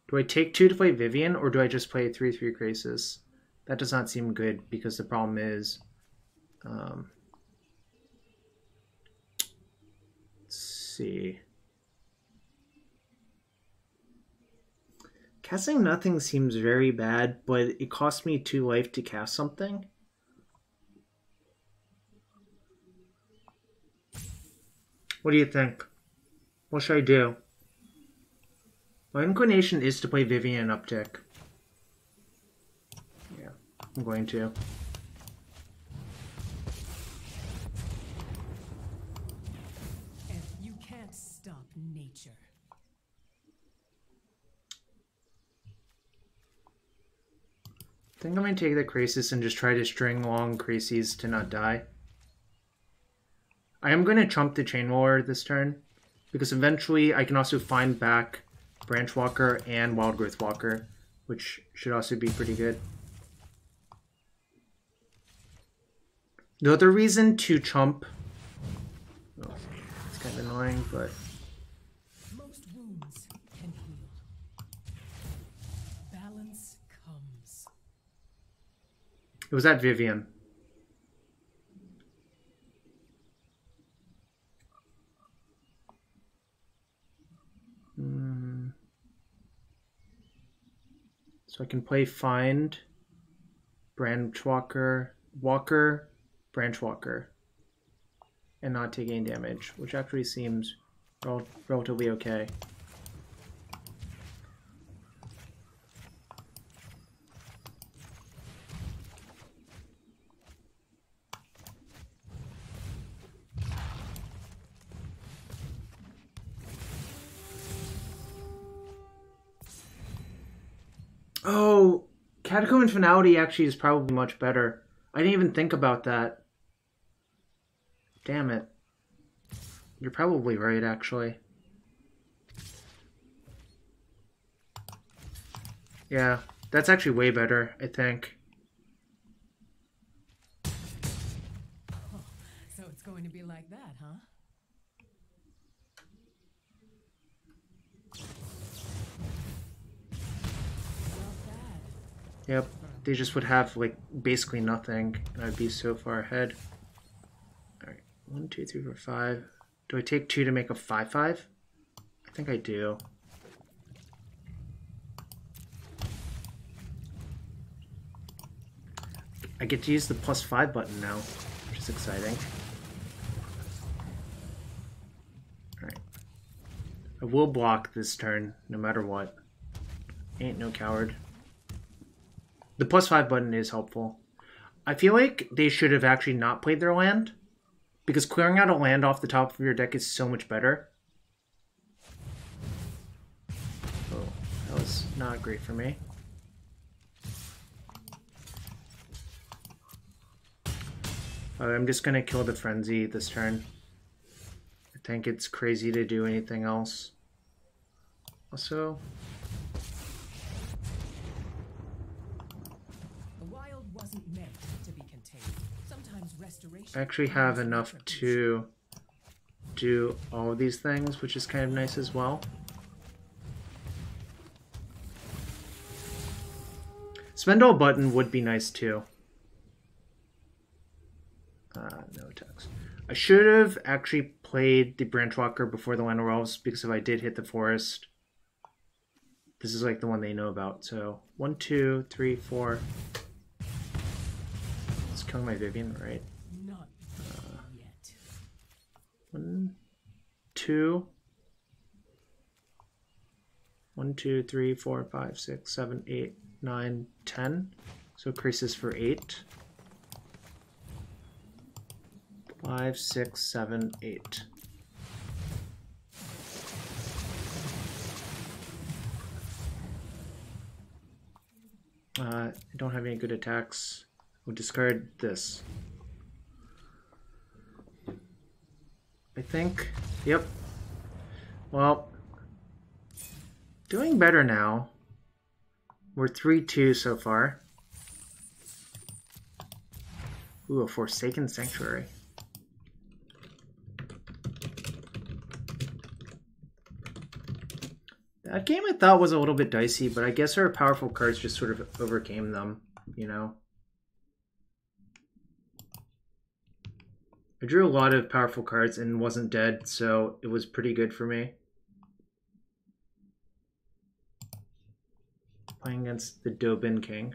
Do I take 2 to play Vivien, or do I just play 3/3 Krasis? That does not seem good, because the problem is... let's see... Casting nothing seems very bad, but it costs me 2 life to cast something. What do you think? What should I do? My inclination is to play Vivien uptick. Yeah, I'm going to. And you can't stop nature. I think I'm going to take the Krasis and just try to string along Krasis to not die. I am going to chump the Chainroller this turn, because eventually I can also find back Branchwalker and Wildgrowth Walker, which should also be pretty good. The other reason to chump... Oh, it's kind of annoying, but... Most wounds can heal. Balance comes. It was that Vivien. So I can play Find, Branchwalker, Walker, Branchwalker, and not take any damage, which actually seems relatively okay. Oh, Catacomb and Finality actually is probably much better. I didn't even think about that. Damn it. You're probably right, actually. Yeah, that's actually way better, I think. Oh, so it's going to be like that, huh? Not bad. Yep, they just would have like basically nothing, and I'd be so far ahead. Alright, 1, 2, 3, 4, 5. Do I take 2 to make a 5/5? I think I do. I get to use the +5 button now, which is exciting. Alright. I will block this turn, no matter what. Ain't no coward. The +5 button is helpful. I feel like they should have actually not played their land, because clearing out a land off the top of your deck is so much better. Oh, that was not great for me. I'm just going to kill the Frenzy this turn. I think it's crazy to do anything else. Also, The wild wasn't meant to be contained. Sometimes restoration. I actually have enough to do all of these things, which is kind of nice as well. Spend all button would be nice too. No attacks. I should have actually played the Branchwalker before the Llanowar Elves, because if I did hit the forest, this is like the one they know about. So 1, 2, 3, 4. It's killing my Vivien, right? Not yet. 1, 2. 1, 2, 3, 4, 5, 6, 7, 8, 9, 10. So Krasis for 8. 5, 6, 7, 8. I don't have any good attacks. We'll discard this. I think. Yep. Well, doing better now. We're 3-2 so far. Ooh, a Forsaken Sanctuary. That game I thought was a little bit dicey, but I guess our powerful cards just sort of overcame them, you know? I drew a lot of powerful cards and wasn't dead, so it was pretty good for me. Playing against the Dobin King.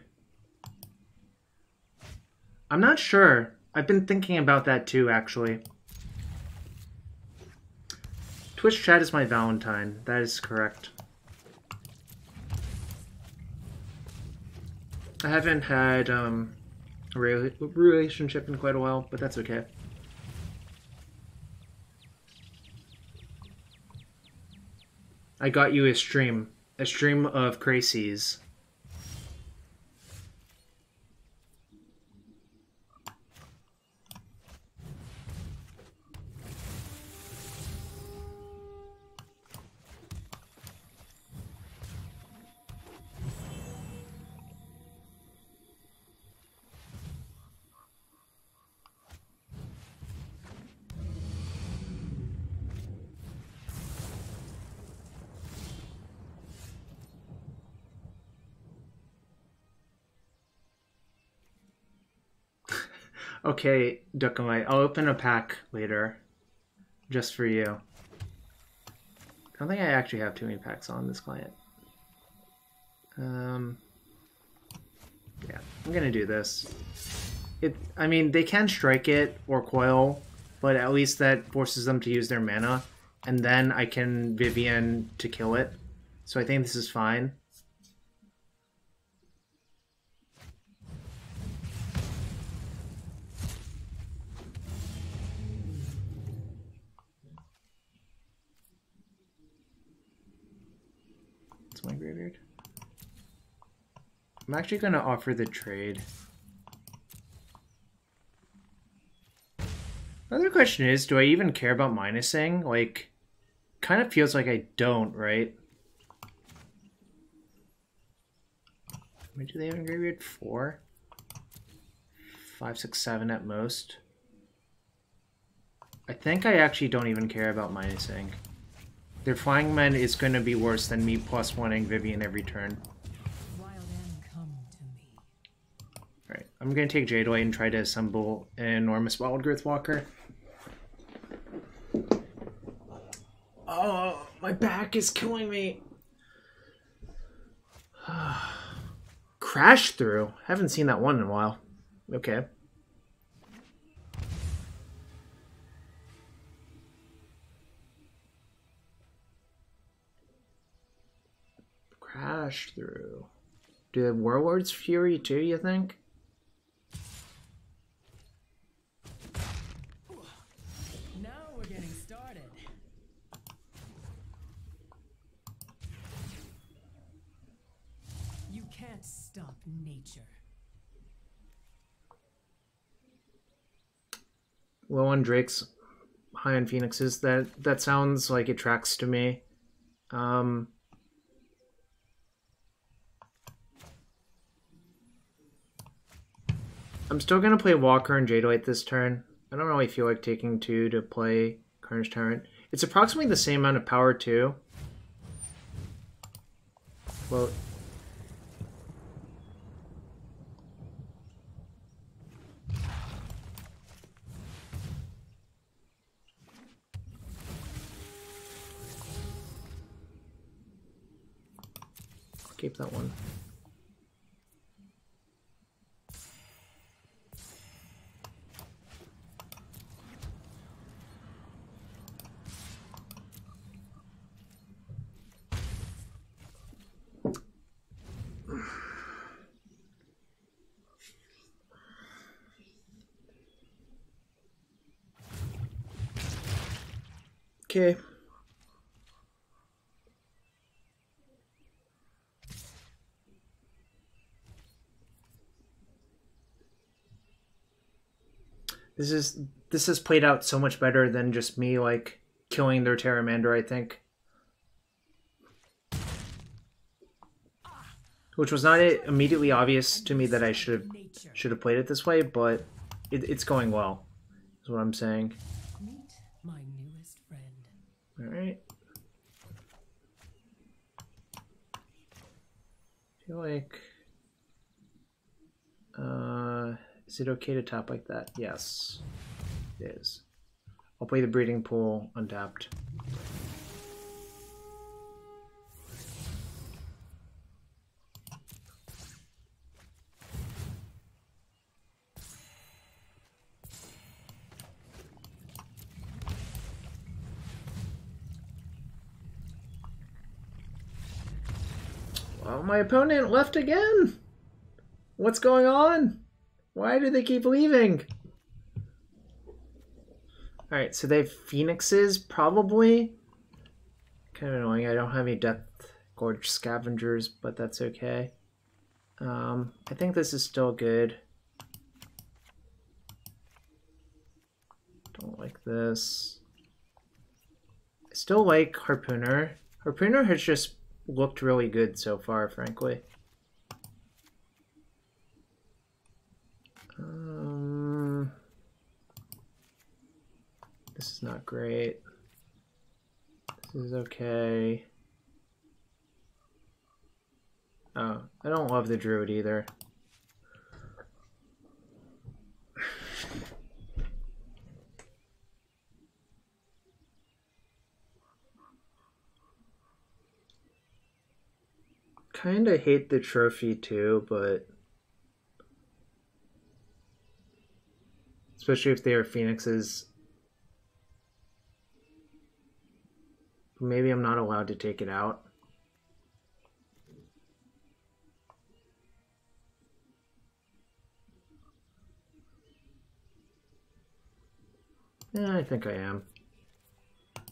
I'm not sure. I've been thinking about that too, actually. Twitch chat is my Valentine. That is correct. I haven't had a relationship in quite a while, but that's okay. I got you a stream of Krasis. Okay, Duckamite, I'll open a pack later. Just for you. I don't think I actually have too many packs on this client. Yeah, I'm gonna do this. I mean, they can strike it or coil, but at least that forces them to use their mana, and then I can Vivien to kill it. So I think this is fine. It's my graveyard. I'm actually going to offer the trade. Another question is, do I even care about minusing? Like, kind of feels like I don't, right? How many do they have in graveyard? 4? 5, 6, 7 at most. I think I actually don't even care about minusing. Their Flying Men is going to be worse than me +1ing Vivien every turn. Wild and come to me. Alright, I'm going to take Jadelight and try to assemble an enormous Wildgrowth Walker. Oh, my back is killing me. Crash through. Haven't seen that one in a while. Okay. Crash through. Do they have Warlord's Fury too, you think? Now we're getting started. You can't stop nature. Low on Drakes, high on Phoenixes. That sounds like it tracks to me. I'm still going to play Walker and Jadelight this turn. I don't really feel like taking 2 to play Carnage Tyrant. It's approximately the same amount of power too. Well, keep that one. Okay. This has played out so much better than just me like killing their Terramander, I think. Which was not immediately obvious to me that I should have played it this way, but it's going well. Is what I'm saying. Meet my newest friend. All right. I feel like. Is it okay to tap like that? Yes, it is. I'll play the Breeding Pool untapped. Well, my opponent left again. What's going on? Why do they keep leaving? Alright, so they have Phoenixes, probably. Kind of annoying. I don't have any Death Gorge Scavengers, but that's okay. I think this is still good. Don't like this. I still like Harpooner. Harpooner has just looked really good so far, frankly. This is not great. This is okay. Oh, I don't love the Druid either. Kinda hate the trophy too, but especially if they are Phoenixes. Maybe I'm not allowed to take it out. Yeah, I think I am.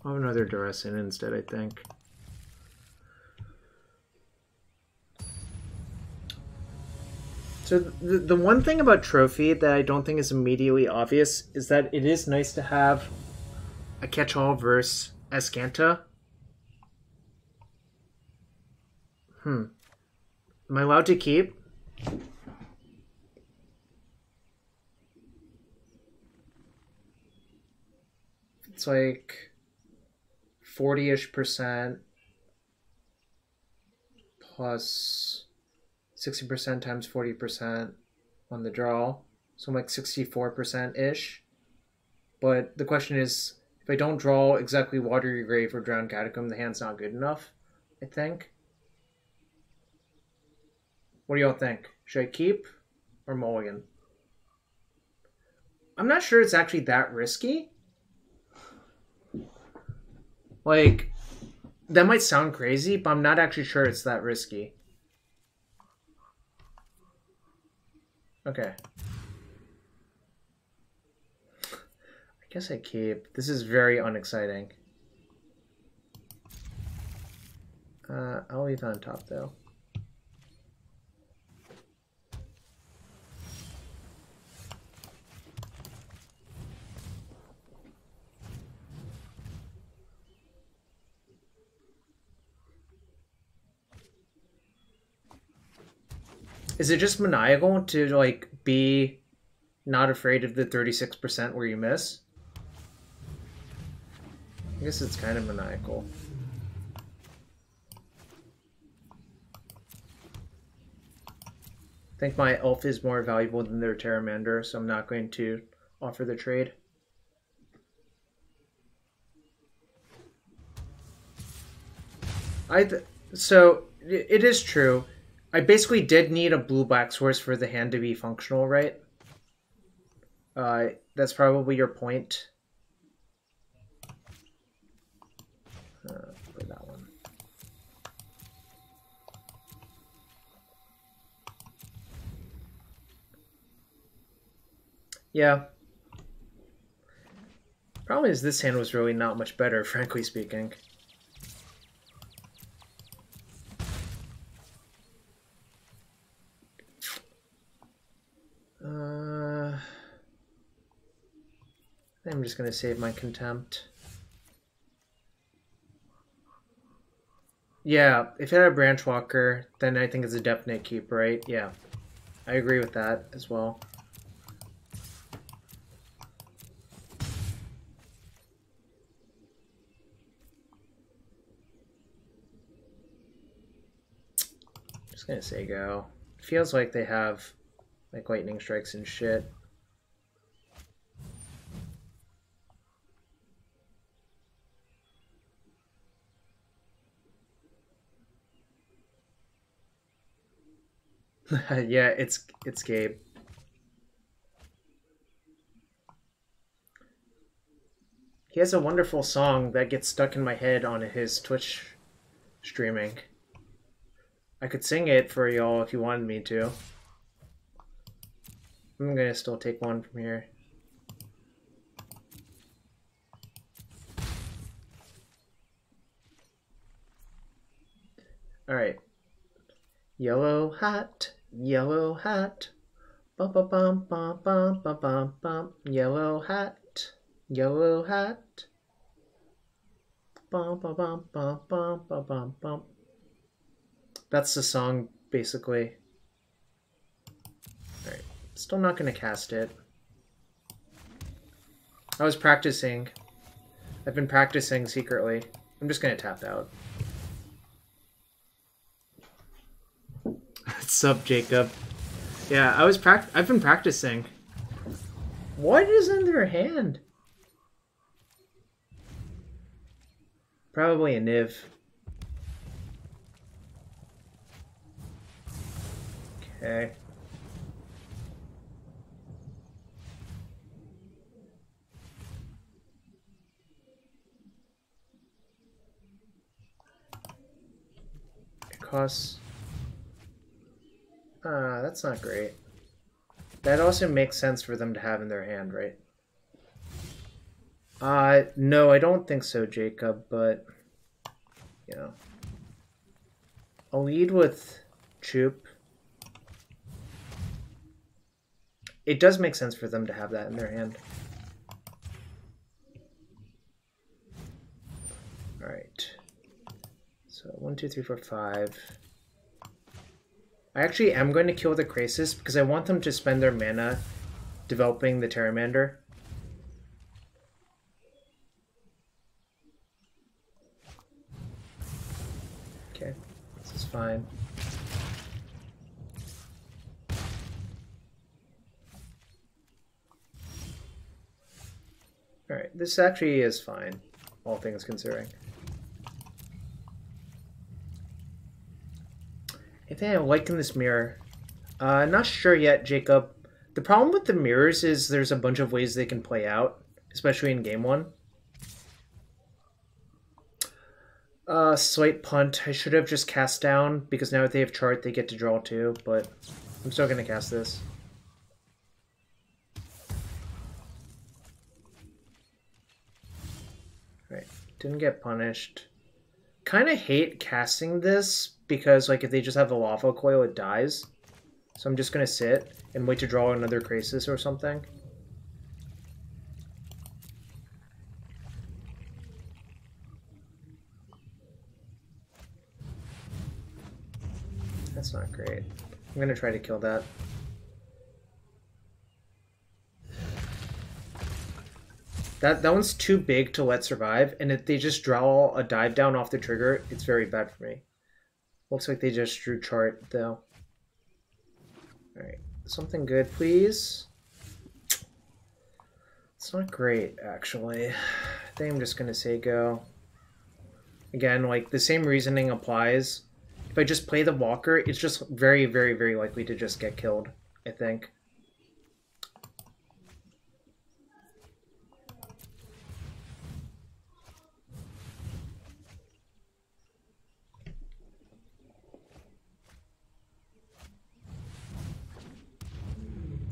I'll have another Duress in instead, I think. So the one thing about Trophy that I don't think is immediately obvious is that it is nice to have a catch-all versus Azcanta. Am I allowed to keep? It's like 40-ish% plus 60% times 40%. on the draw. So I'm like 64%-ish. But the question is, if I don't draw exactly Watery Grave or Drowned Catacomb, the hand's not good enough, I think. What do y'all think? Should I keep or mulligan? I'm not sure it's actually that risky. Like, that might sound crazy, but I'm not actually sure it's that risky. Okay. I guess I keep. This is very unexciting. I'll leave it on top, though. Is it just maniacal to, like, be not afraid of the 36% where you miss? I guess it's kind of maniacal. I think my elf is more valuable than their Pteramander, so I'm not going to offer the trade. So, it is true. I basically did need a blue-black source for the hand to be functional, right? That's probably your point. Play that one. Yeah. Problem is this hand was really not much better, frankly speaking. I'm just going to save my Contempt. Yeah, if it had a Branchwalker, then I think it's a definite keep, right? Yeah, I agree with that as well. Just going to say go. It feels like they have like lightning strikes and shit. Yeah, it's Gabe. He has a wonderful song that gets stuck in my head on his Twitch streaming. I could sing it for y'all if you wanted me to. I'm gonna still take one from here. Alright. Yellow hat, bum bum bum bum bum bum bum bum. Yellow hat, bum bum bum bum bum bum bum bum. That's the song, basically. Alright, still not gonna cast it. I was practicing. I've been practicing secretly. I'm just gonna tap out. What's up, Jacob? Yeah, I've been practicing. What is in their hand? Probably a Niv. Okay. It costs... that's not great. That also makes sense for them to have in their hand, right? No, I don't think so, Jacob, but... You know. I'll lead with Chup. It does make sense for them to have that in their hand. Alright. So 1, 2, 3, 4, 5. I actually am going to kill the Krasis because I want them to spend their mana developing the Pteramander. Okay, this is fine. this actually is fine, all things considering. I think I like in this mirror. Not sure yet, Jacob. The problem with the mirrors is there's a bunch of ways they can play out, especially in game 1. Slight punt. I should have just cast down, because now that they have chart, they get to draw 2, but I'm still going to cast this. Right, didn't get punished. Kind of hate casting this, because like if they just have the lava coil, it dies. So I'm just going to sit and wait to draw another Krasis or something. That's not great. I'm going to try to kill that. That one's too big to let survive, and if they just draw a dive down off the trigger, it's very bad for me. Looks like they just drew chart, though. Alright, something good, please. It's not great, actually. I think I'm just going to say go. Again, like, the same reasoning applies. If I just play the Walker, it's just very, very, very likely to just get killed, I think.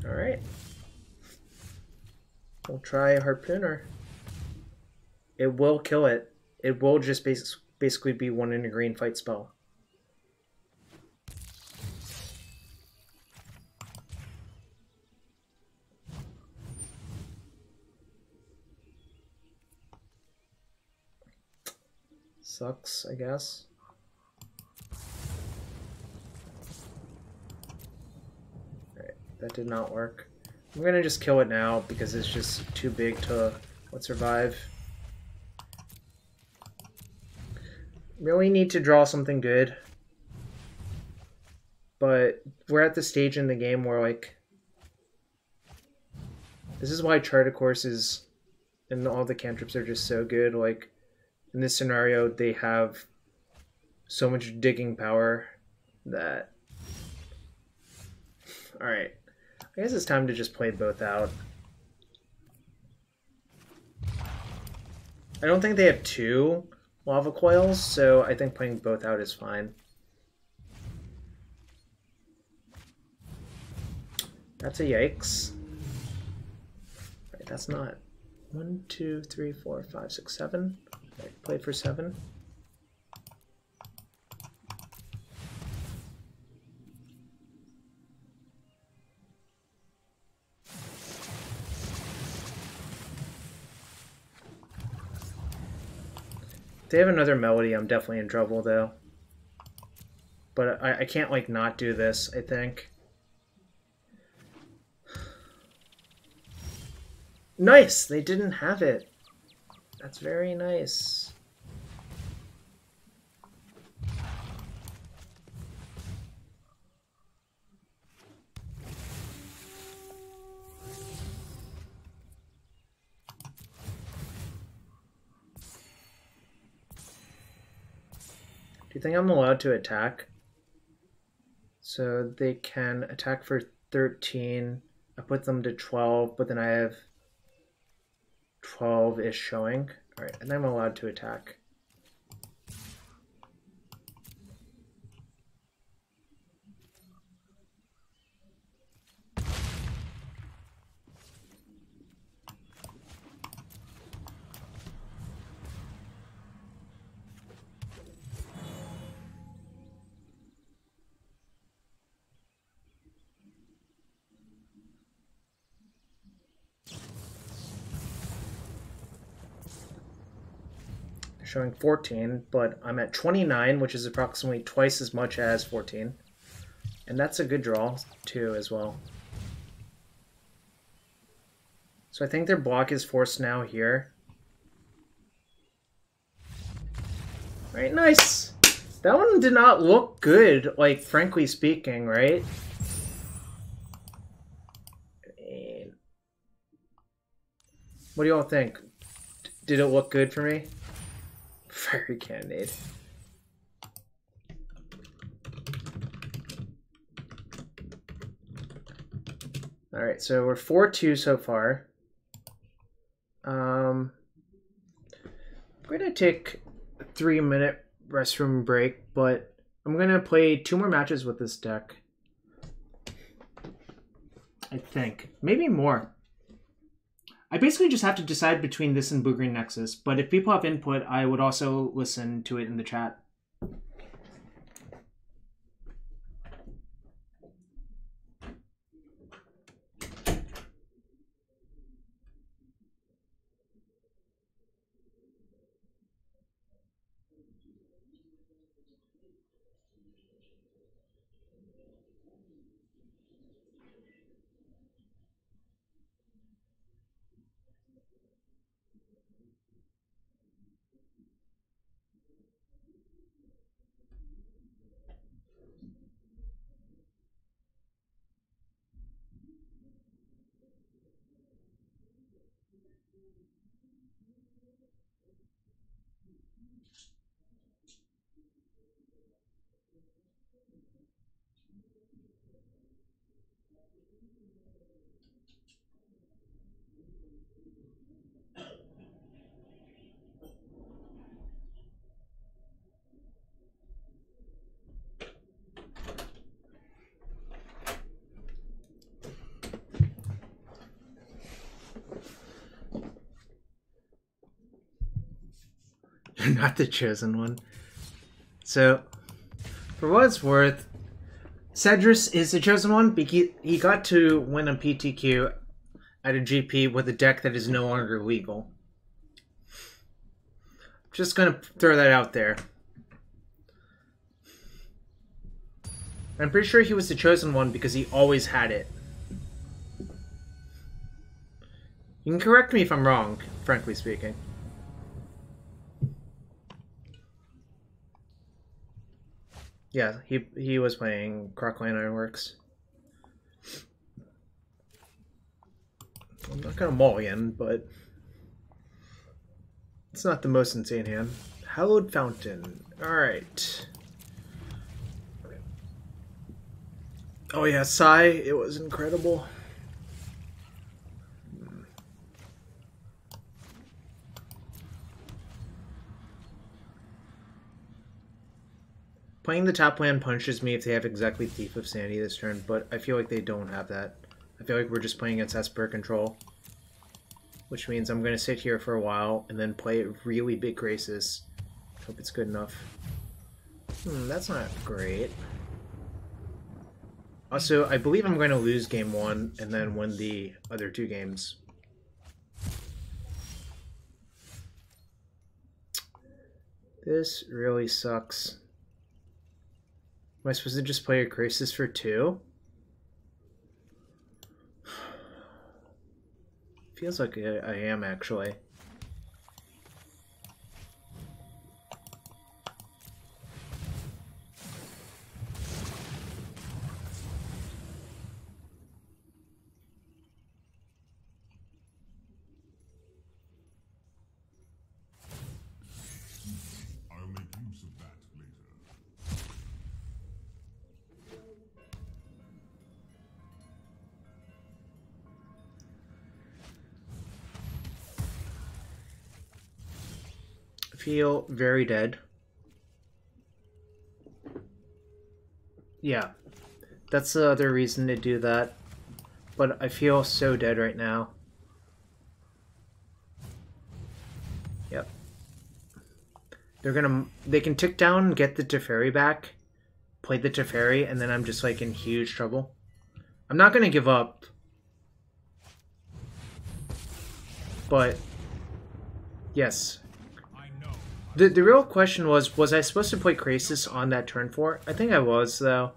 Alright. We'll try a Harpooner. It will kill it. It will just basically be 1 in a green fight spell. Sucks, I guess. Alright, that did not work. I'm gonna just kill it now because it's just too big to let survive. Really need to draw something good. But we're at the stage in the game where, like, this is why Chart, of course, is, and all the cantrips are just so good. Like, in this scenario, they have so much digging power that... Alright. I guess it's time to just play both out. I don't think they have 2 lava coils, so I think playing both out is fine. That's a yikes. Right, that's not 1, 2, 3, 4, 5, 6, 7. Right, play for 7. If they have another melody, I'm definitely in trouble, though. But I can't, like, not do this, I think. Nice! They didn't have it. That's very nice. Do you think I'm allowed to attack? So they can attack for 13. I put them to 12, but then I have 12 is showing. Alright, and then I'm allowed to attack. Showing 14, but I'm at 29, which is approximately twice as much as 14. And that's a good draw, too, as well. So I think their block is forced now here. Right, nice! That one did not look good, like, frankly speaking, right? What do y'all think? Did it look good for me? Fiery Cannonade. Alright, so we're 4-2 so far. I'm gonna take a 3-minute restroom break, but I'm gonna play 2 more matches with this deck. I think. Maybe more. I basically just have to decide between this and Blue Green Nexus, but if people have input, I would also listen to it in the chat. You're not the chosen one. So, for what it's worth, Cedrus is the chosen one because he got to win a PTQ at a GP with a deck that is no longer legal. Just gonna throw that out there. I'm pretty sure he was the chosen one because he always had it. You can correct me if I'm wrong, frankly speaking. Yeah, he was playing Crockland Ironworks. I'm not gonna mulligan, but it's not the most insane hand. Hallowed Fountain. Alright. Oh yeah, Sai, it was incredible. Playing the top land punches me if they have exactly Thief of Sanity this turn, but I feel like they don't have that. I feel like we're just playing against Esper control. Which means I'm going to sit here for a while and then play really big Krasis. Hope it's good enough. That's not great. Also, I believe I'm going to lose game 1 and then win the other 2 games. This really sucks. Am I supposed to just play a Krasis for 2? Feels like I am, actually. I'll make use of that later. Feel very dead. Yeah, that's the other reason to do that. But I feel so dead right now. Yep. They can tick down, get the Teferi back, play the Teferi, and then I'm just like in huge trouble. I'm not gonna give up. But yes. The real question was I supposed to play Krasis on that turn 4? I think I was, though.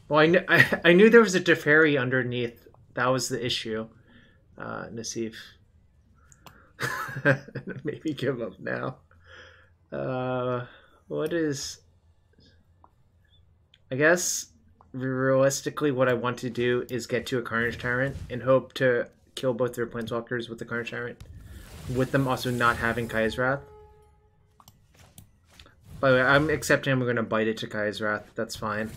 Well, I knew there was a Teferi underneath. That was the issue. Nassif. Maybe give up now. What is... I guess, realistically, what I want to do is get to a Carnage Tyrant and hope to kill both their Planeswalkers with the Carnage Tyrant. with them also not having Kai's Wrath. By the way, I'm accepting I'm going to bite it to Kai's Wrath. That's fine.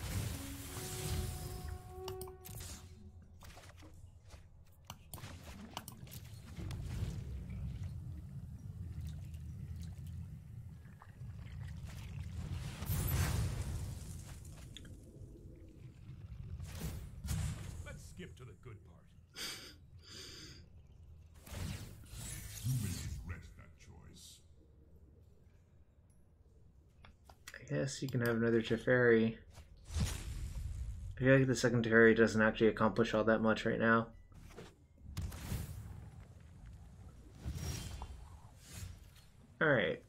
Let's skip to the good part. You may regret that choice. I guess you can have another Teferi. I feel like the second Teferi doesn't actually accomplish all that much right now. Alright.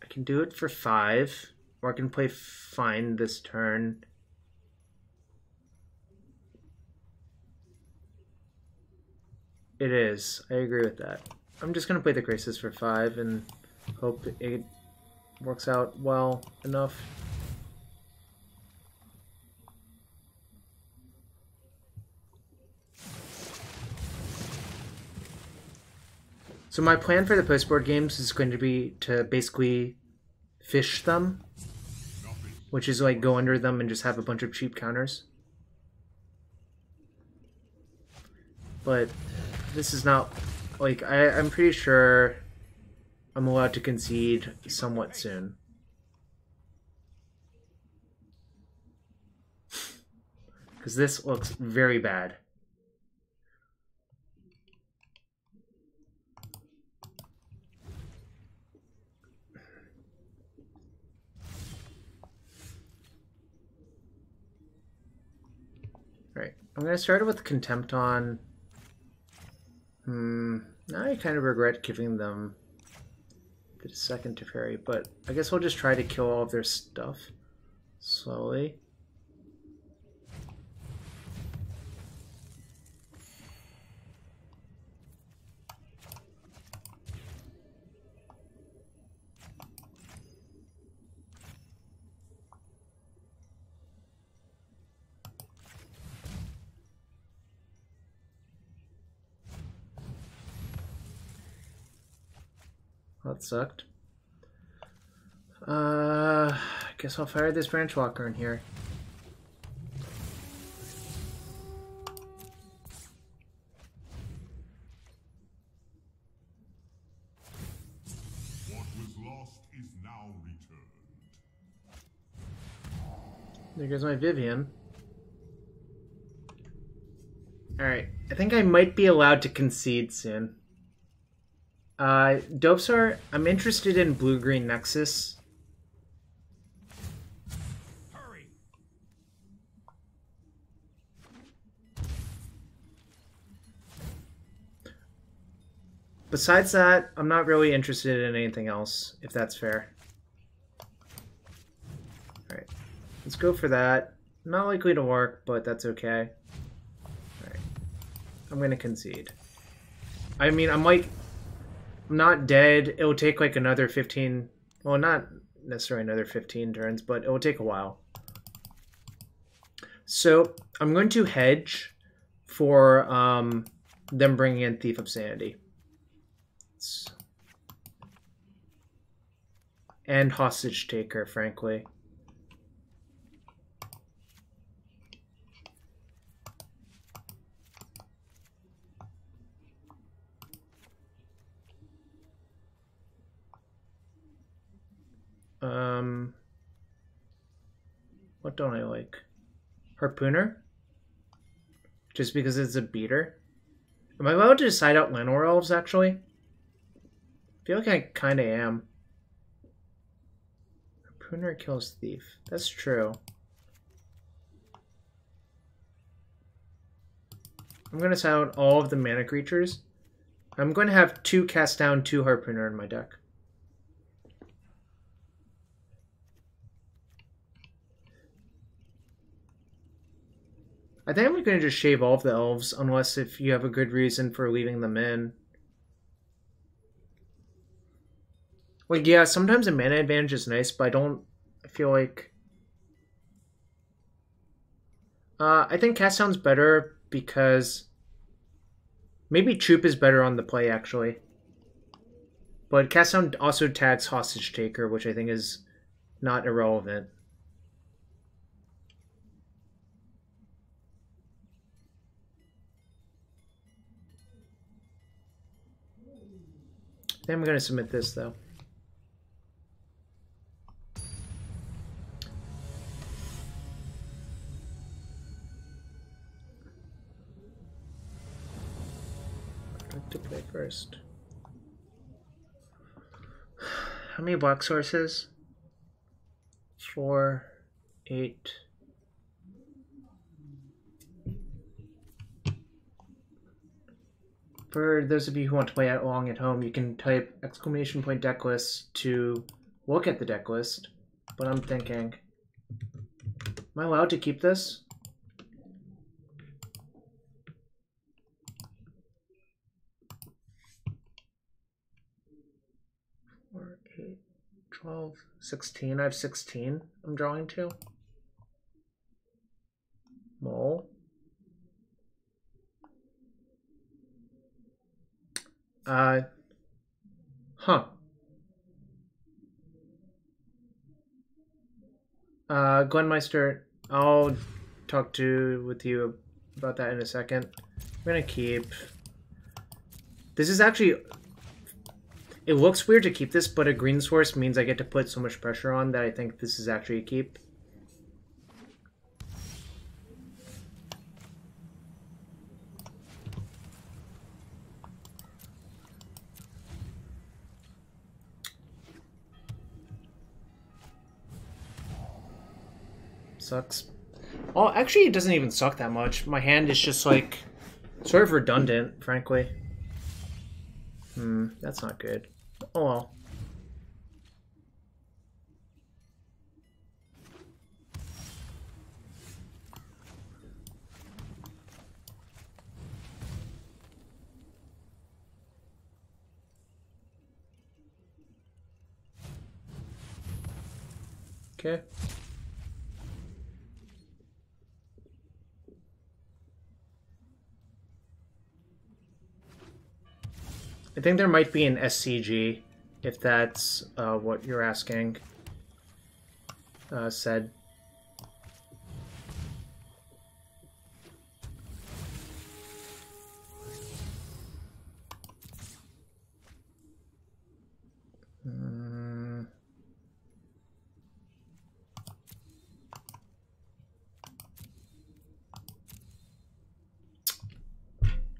I can do it for 5. Or I can play Find this turn. It is. I agree with that. I'm just going to play the Krasis for 5 and hope it works out well enough. So my plan for the postboard games is going to be to basically fish them, which is like go under them and just have a bunch of cheap counters. But this is not, like, I'm pretty sure I'm allowed to concede somewhat soon. Because this looks very bad. Alright, I'm going to start it with Contempt on. Now I kind of regret giving them the second Teferi, but I guess we'll just try to kill all of their stuff slowly. That sucked. I guess I'll fire this Branchwalker in here. What was lost is now returned. There goes my Vivien. Alright, I think I might be allowed to concede soon. Dopesar, I'm interested in Blue-Green Nexus. Hurry! Besides that, I'm not really interested in anything else, if that's fair. Alright, let's go for that. Not likely to work, but that's okay. Alright, I'm gonna concede. I mean, I'm not dead. It'll take like another 15, well, not necessarily another 15 turns, but it will take a while. So I'm going to hedge for them bringing in Thief of Sanity. And Hostage Taker, frankly. What don't I like? Harpooner? Just because it's a beater? Am I allowed to decide out Llanowar Elves, actually? I feel like I kinda am. Harpooner kills Thief. That's true. I'm gonna decide out all of the mana creatures. I'm going to have 2 cast down, 2 Harpooner in my deck. I think I'm going to just shave all of the elves, unless if you have a good reason for leaving them in. Like, yeah, sometimes a mana advantage is nice, but I feel like... I think Cast Down's better because... Maybe Troop is better on the play, actually. But Cast Down also tags Hostage Taker, which I think is not irrelevant. I think I'm going to submit this, though. What to play first? How many black sources? 4, 8. For those of you who want to play along at home, you can type !decklist to look at the deck list. But I'm thinking, am I allowed to keep this? 4, 8, 12, 16. I have 16 I'm drawing to. Mole. Glenmeister, I'll talk with you about that in a second. I'm gonna keep. This is actually. It looks weird to keep this, but a green source means I get to put so much pressure on that I think this is actually a keep. Sucks. Well, actually, it doesn't even suck that much. My hand is just, like, sort of redundant, frankly. That's not good. Oh well. Okay. I think there might be an SCG, if that's what you're asking. Said.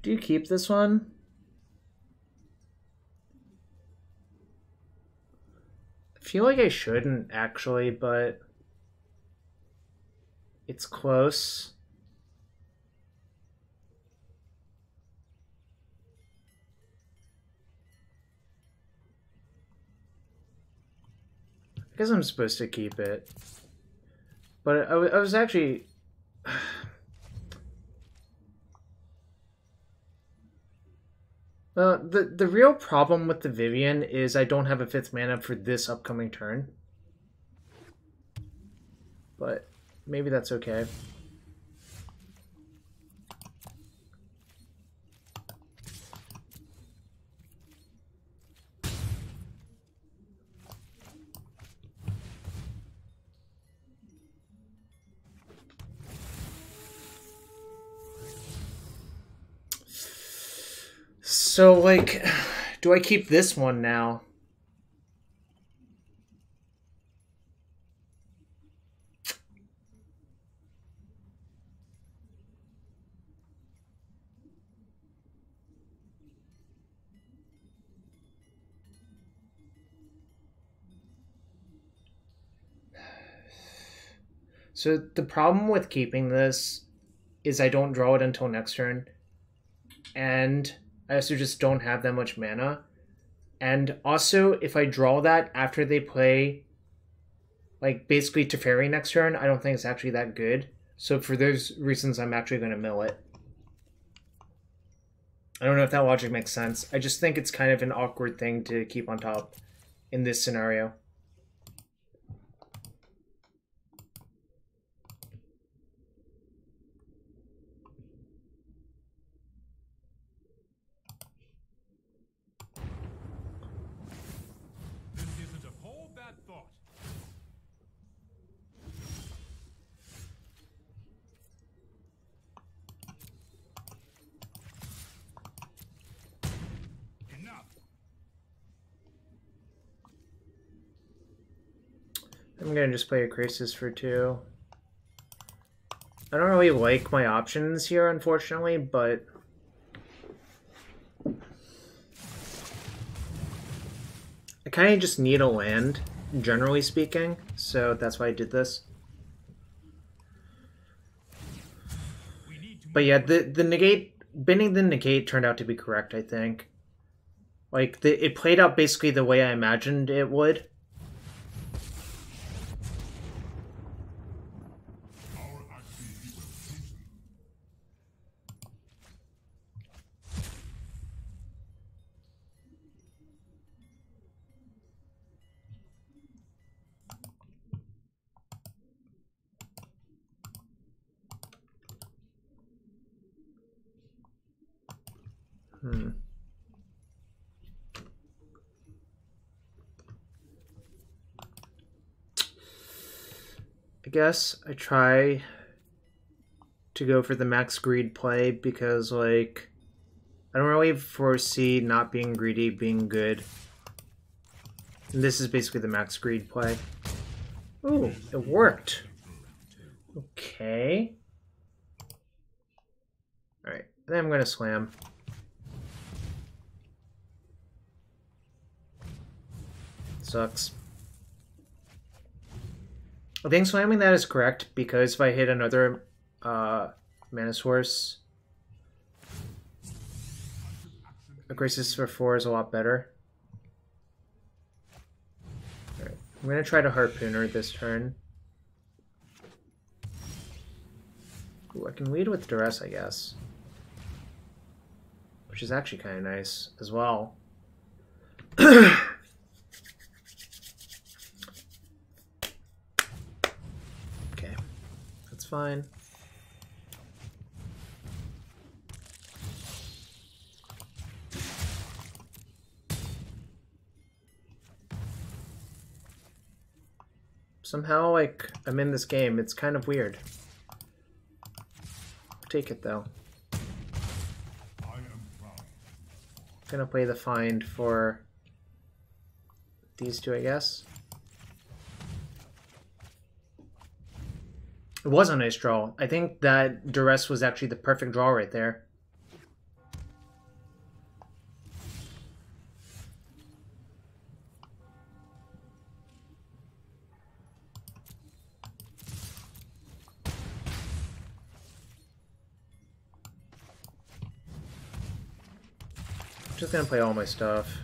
Do you keep this one? I feel like I shouldn't, actually, but it's close. I guess I'm supposed to keep it. But I was actually... The real problem with the Vivien is I don't have a 5th mana for this upcoming turn. But maybe that's okay. So, like, do I keep this one now? So the problem with keeping this is I don't draw it until next turn. And I also just don't have that much mana. And also, if I draw that after they play, like, basically Teferi next turn, I don't think it's actually that good. So for those reasons, I'm actually going to mill it. I don't know if that logic makes sense. I just think it's kind of an awkward thing to keep on top in this scenario. I'm gonna just play a Krasis for 2. I don't really like my options here, unfortunately, but I kind of just need a land, generally speaking, so that's why I did this. But yeah, the negate, bending the negate turned out to be correct, I think. Like, it played out basically the way I imagined it would. I guess I try to go for the max greed play because, like, I don't really foresee not being greedy being good. And this is basically the max greed play. Ooh, it worked. Okay. Alright, then I'm going to slam. Sucks. I think slamming that is correct, because if I hit another mana source, a Krasis for 4 is a lot better. Alright, I'm going to try to Harpooner this turn. Ooh, I can lead with Duress, I guess. Which is actually kind of nice as well. Fine. Somehow, like, I'm in this game. It's kind of weird. I'll take it, though. I'm gonna play the find for these two, I guess. It was a nice draw. I think that Duress was actually the perfect draw right there. I'm just gonna play all my stuff.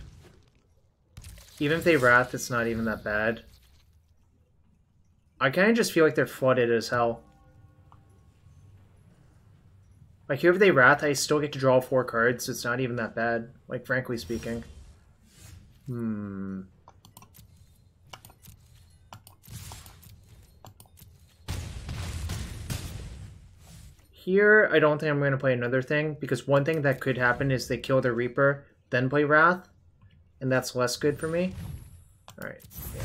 Even if they Wrath, it's not even that bad. I kind of just feel like they're flooded as hell. Like, here if they Wrath, I still get to draw 4 cards, so it's not even that bad, like, frankly speaking. Here, I don't think I'm going to play another thing, because one thing that could happen is they kill the Reaper, then play Wrath, and that's less good for me. Alright, yeah.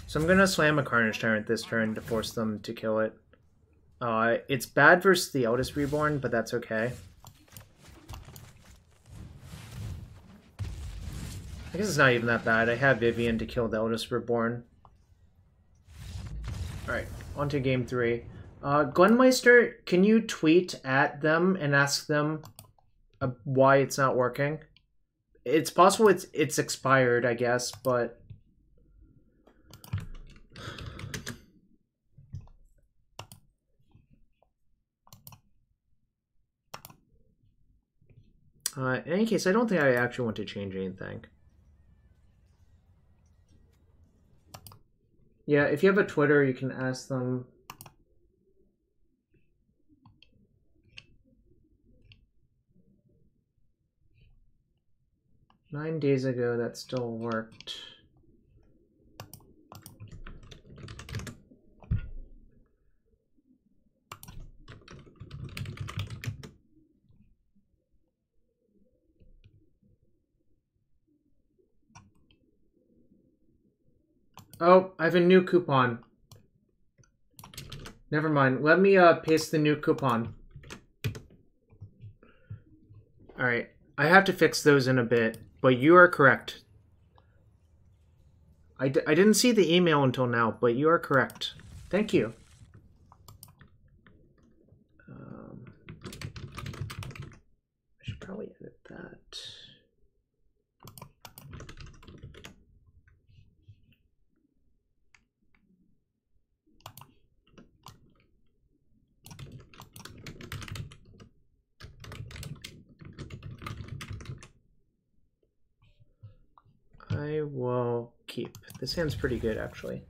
So I'm going to slam a Carnage Tyrant this turn to force them to kill it. It's bad versus the Eldest Reborn, but that's okay. I guess it's not even that bad. I have Vivien to kill the Eldest Reborn. Alright, on to game 3. Glenmeister, can you tweet at them and ask them why it's not working? It's possible it's expired, I guess, but... in any case, I don't think I actually want to change anything. Yeah, if you have a Twitter, you can ask them. "9 days ago, that still worked." Oh, I have a new coupon. Never mind. Let me paste the new coupon. Alright. I have to fix those in a bit, but you are correct. I didn't see the email until now, but you are correct. Thank you. I should probably edit that. I will keep. This hand's pretty good, actually.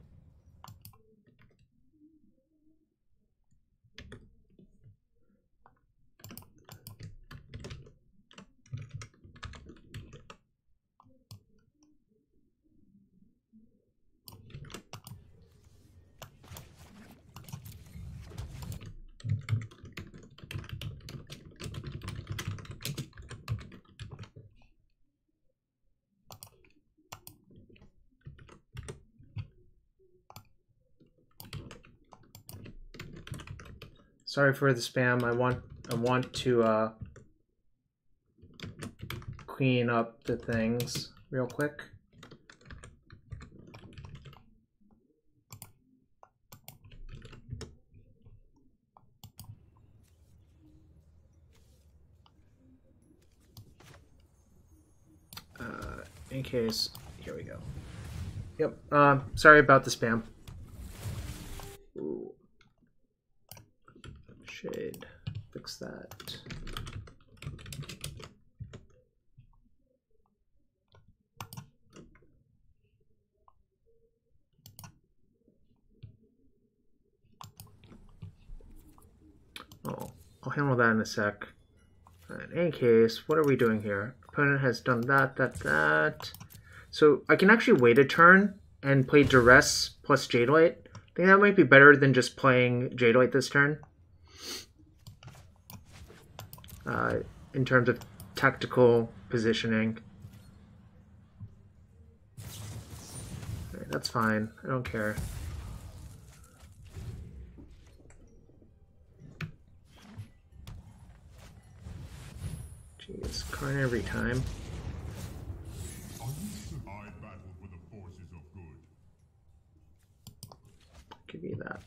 Sorry for the spam. I want to clean up the things real quick. In case, here we go. Yep. Sorry about the spam. Ooh. Shade. Fix that. Oh, I'll handle that in a sec. In any case, what are we doing here? Opponent has done that. So I can actually wait a turn and play Duress plus Jadelight. I think that might be better than just playing Jadelight this turn. In terms of tactical positioning. Right, that's fine. I don't care. Jeez, Carnage every time. I battle for the forces of good. Give you that.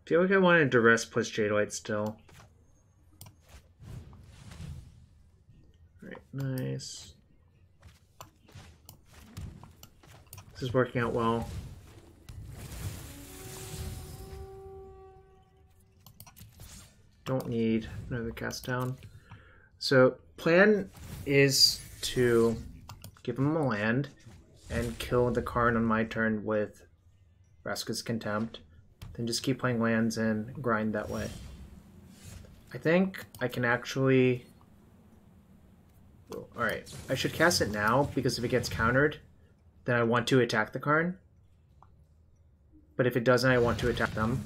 I feel like I wanted Duress plus Jadelight still. Alright, nice. This is working out well. Don't need another cast down. So, plan is to give him a land and kill the Karn on my turn with Vraska's Contempt. Then just keep playing lands and grind that way. I think I can actually... Alright, I should cast it now, because if it gets countered, then I want to attack the Karn. But if it doesn't, I want to attack them.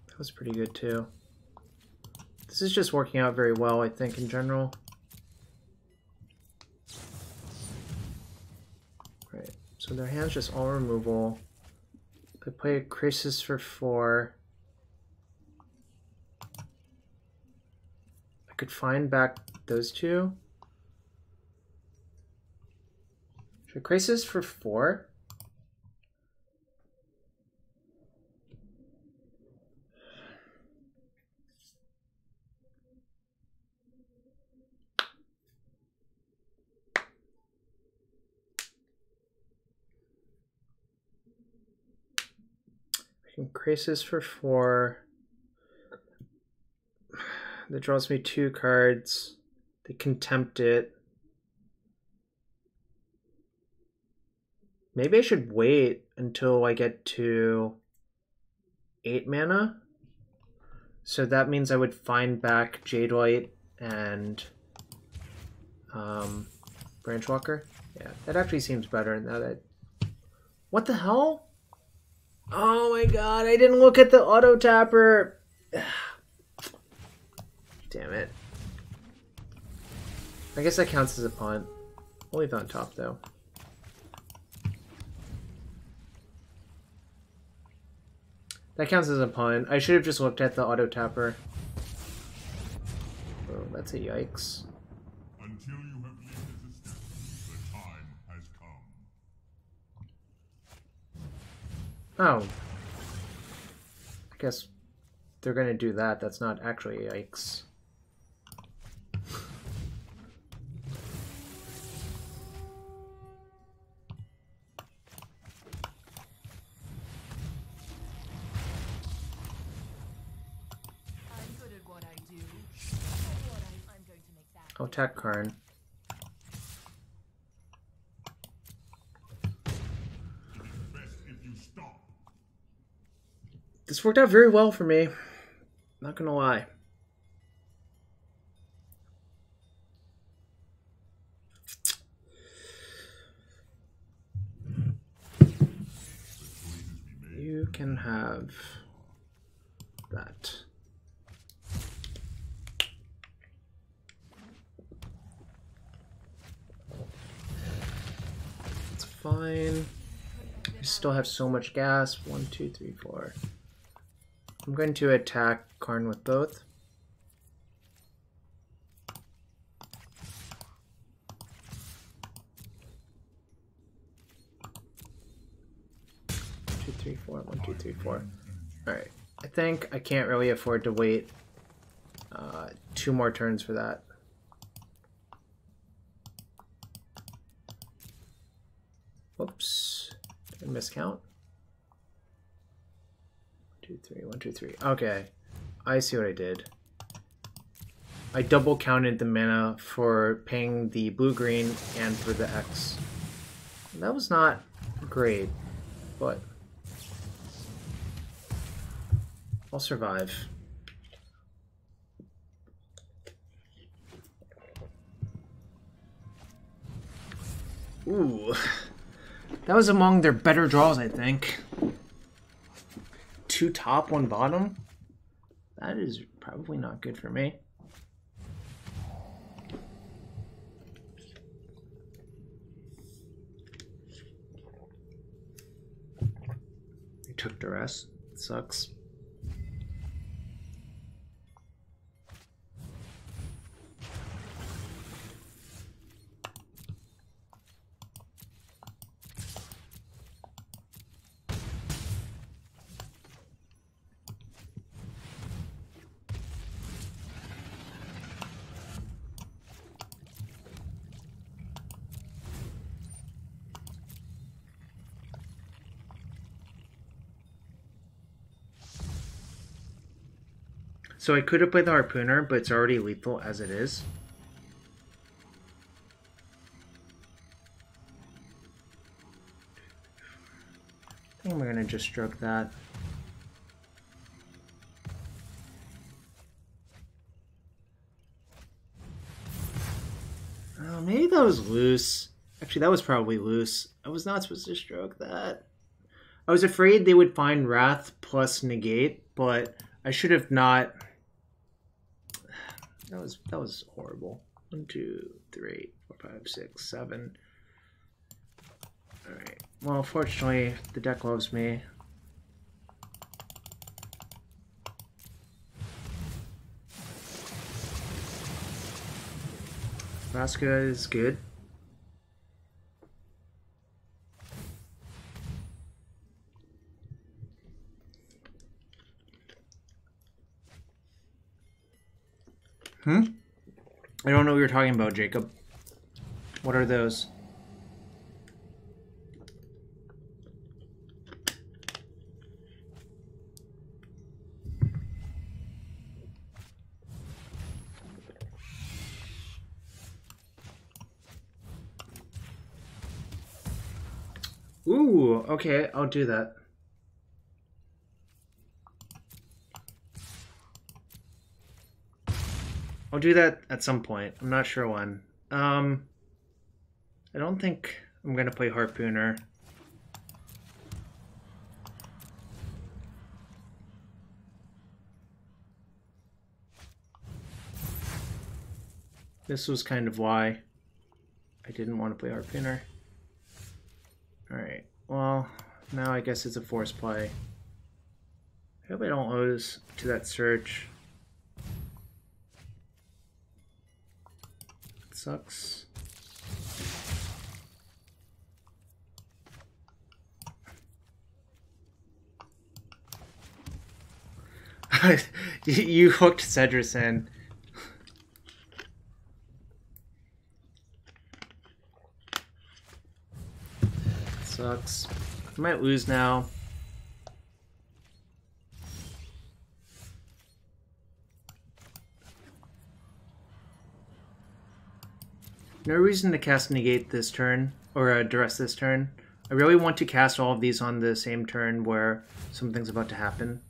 That was pretty good too. This is just working out very well, I think, in general. Right, so their hand's just all removal. They play a Krasis for 4. I could find back those two. Should Krasis for 4? Krasis for 4. That draws me 2 cards. They Contempt it. Maybe I should wait until I get to 8 mana. So that means I would find back Jadelight and Branchwalker. Yeah, that actually seems better now that... What the hell? Oh my god, I didn't look at the auto tapper. Damn it. I guess that counts as a punt. We'll leave it on top though. That counts as a punt. I should have just looked at the auto tapper. Oh, that's a yikes. Until you have lived as a statue, the time has come. Oh. I guess they're gonna do that. That's not actually a yikes. I'll attack Karn. This worked out very well for me. Not gonna lie. You can have that. Fine. I still have so much gas. 1, 2, 3, 4. I'm going to attack Karn with both. Two, three, four. 1, 2, 3, 4. Alright. I think I can't really afford to wait 2 more turns for that. Whoops. Did I miscount? 2, 3, 1, 2, 3. Okay. I see what I did. I double counted the mana for paying the blue-green and for the X. That was not great, but I'll survive. Ooh. That was among their better draws, I think. 2 top, 1 bottom. That is probably not good for me. They took Duress. It sucks. So I could have played the Harpooner, but it's already lethal as it is. I think we're going to just stroke that. Oh, maybe that was loose. Actually, that was probably loose. I was not supposed to stroke that. I was afraid they would find Wrath plus Negate, but I should have not... That was horrible. 1, 2, 3, 4, 5, 6, 7. Alright. Well, fortunately, the deck loves me. Vraska is good. I don't know what you're talking about, Jacob. What are those? Ooh, okay, I'll do that. I'll do that at some point. I'm not sure when. I don't think I'm gonna play Harpooner. This was kind of why I didn't want to play Harpooner. Alright, well, now I guess it's a force play. I hope I don't lose to that search. It sucks. You hooked Cedrus in. Sucks. I might lose now. No reason to cast Negate this turn, or Duress this turn. I really want to cast all of these on the same turn where something's about to happen.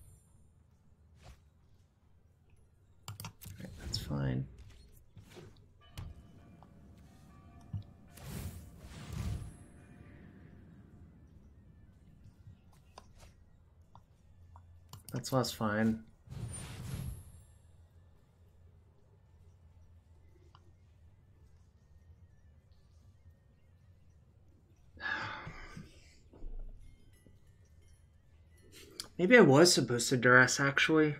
Right, that's fine. That's less fine. Maybe I was supposed to Duress, actually.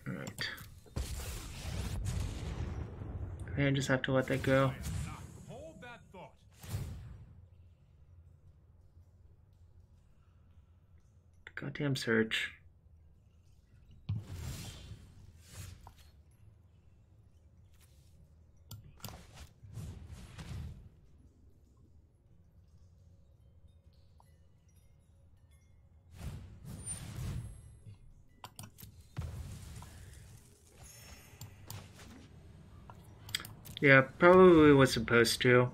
Alright. I just have to let that go. Hold that thought. Goddamn search. Yeah, probably was supposed to.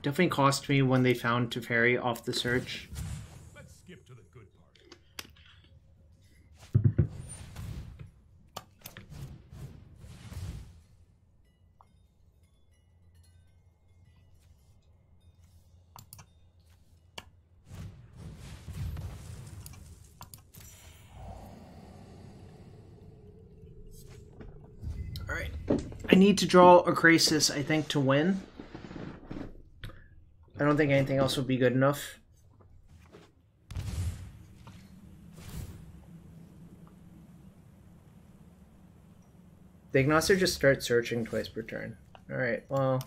Definitely cost me when they found Teferi off the search. Let's skip to the good part. Alright. I need to draw a Krasis, I think, to win. I don't think anything else would be good enough. The Ignacer just starts searching twice per turn. Alright, well,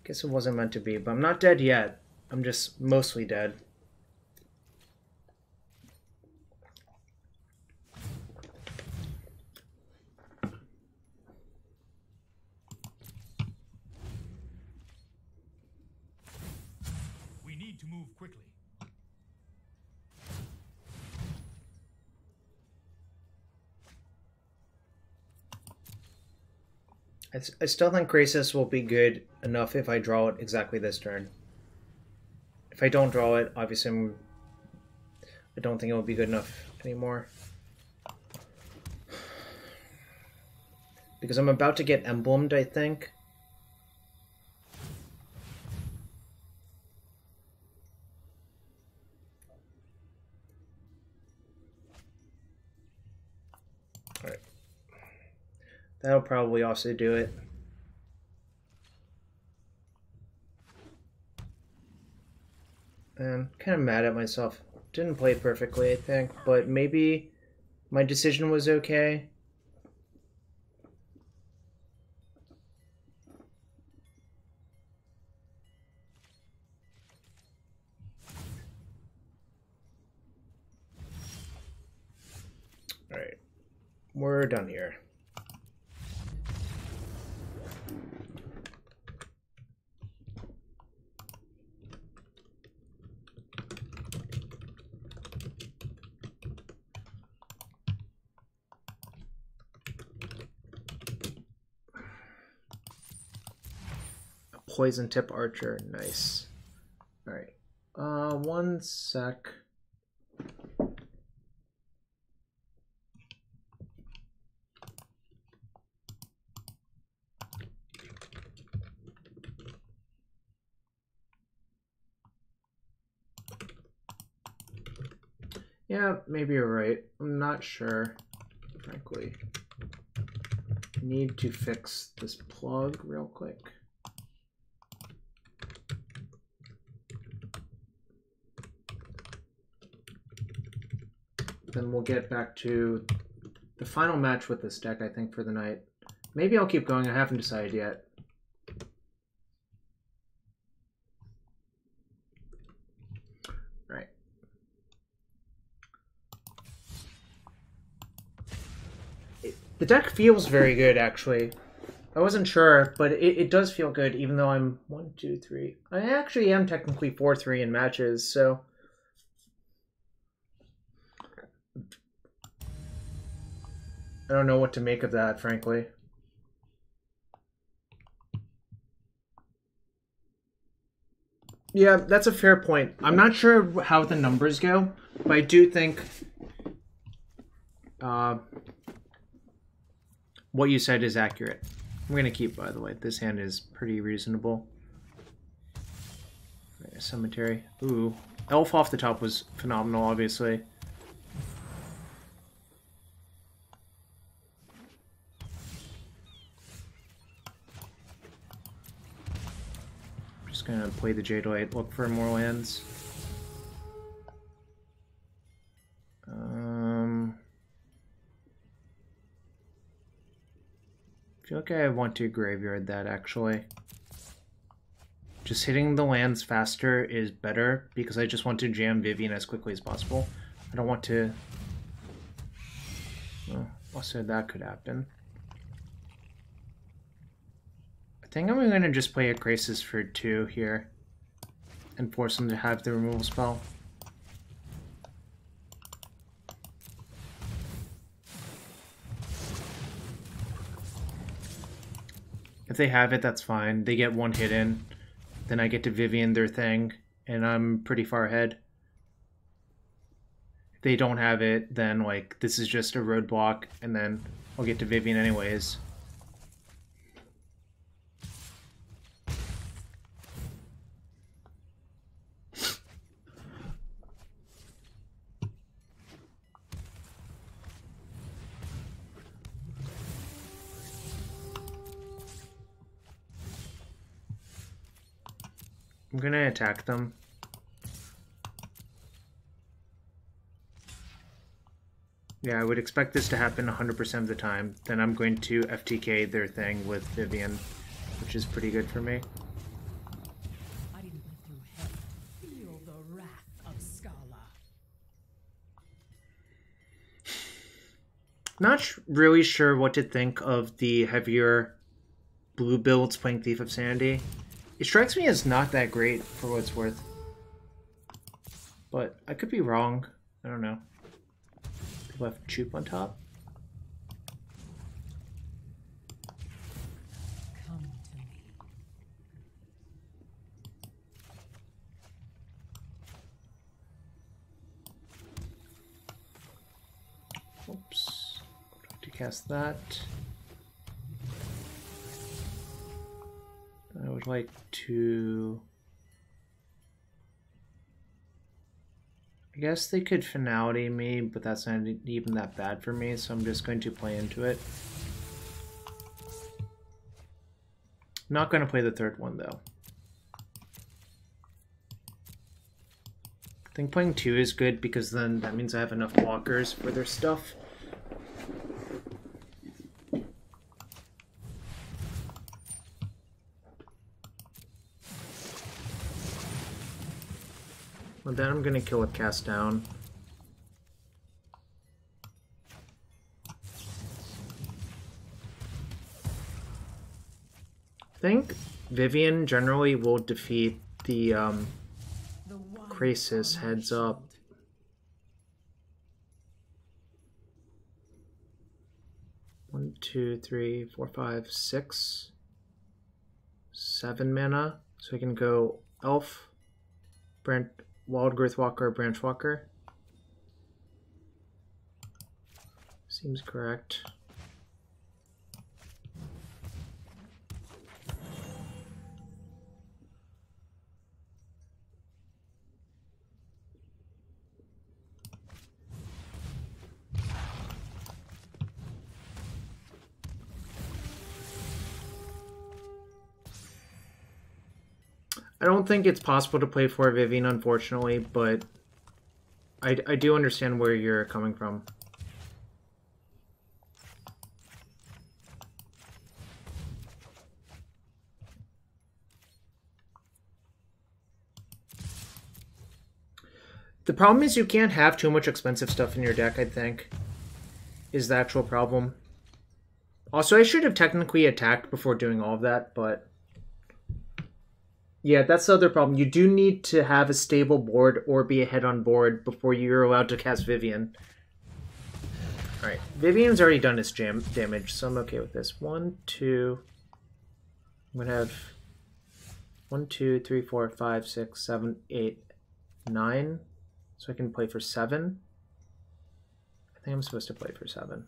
guess it wasn't meant to be, but I'm not dead yet. I'm just mostly dead. We need to move quickly. I still think Krasis will be good enough if I draw it exactly this turn. If I don't draw it, obviously I don't think it will be good enough anymore. Because I'm about to get emblemed, I think. Alright. That'll probably also do it. I'm kind of mad at myself. Didn't play perfectly, I think, but maybe my decision was okay. Alright. We're done here. Poison Tip Archer. Nice. Alright. One sec. Yeah, maybe you're right. I'm not sure, frankly. Need to fix this plug real quick. Then we'll get back to the final match with this deck, I think, for the night. Maybe I'll keep going. I haven't decided yet. Right. The deck feels very good, actually. I wasn't sure, but it does feel good, even though I'm 1, 2, 3. I actually am technically 4-3 in matches, so... I don't know what to make of that, frankly. Yeah, that's a fair point. I'm not sure how the numbers go, but I do think what you said is accurate. I'm going to keep, by the way. This hand is pretty reasonable. Cemetery. Ooh. Elf off the top was phenomenal, obviously. Just going to play the Jadelight, look for more lands. I feel like I want to graveyard that, actually. Just hitting the lands faster is better because I just want to jam Vivien as quickly as possible. I don't want to... Well, also that could happen. I think I'm going to just play a Krasis for 2 here and force him to have the removal spell. If they have it, that's fine. They get 1 hit in. Then I get to Vivien their thing, and I'm pretty far ahead. If they don't have it, then, like, this is just a roadblock, and then I'll get to Vivien anyways. I'm gonna attack them. Yeah, I would expect this to happen 100% of the time. Then I'm going to FTK their thing with Vivien, which is pretty good for me. I didn't go through hell. Feel the wrath of Scala. Not really sure what to think of the heavier blue builds playing Thief of Sanity. It strikes me as not that great for what it's worth. But I could be wrong. I don't know. People have Chup on top. Come to me. Oops. To cast that. I would like to... I guess they could Finality me, but that's not even that bad for me, so I'm just going to play into it. Not going to play the third one, though. I think playing 2 is good, because then that means I have enough blockers for their stuff. Well, then I'm going to kill with Cast Down. I think Vivien generally will defeat the Krasis heads up. One, two, three, four, five, 6, 7 mana, so I can go Elf, Wildgrowth Walker, Branchwalker. Seems correct. I don't think it's possible to play for Vivien, unfortunately, but I do understand where you're coming from. The problem is you can't have too much expensive stuff in your deck, I think, is the actual problem. Also, I should have technically attacked before doing all of that, but... yeah, that's the other problem. You do need to have a stable board or be ahead on board before you're allowed to cast Vivien. Alright, Vivien's already done its damage, so I'm okay with this. 1, 2... I'm going to have 1, 2, 3, 4, 5, 6, 7, 8, 9... so I can play for 7. I think I'm supposed to play for 7.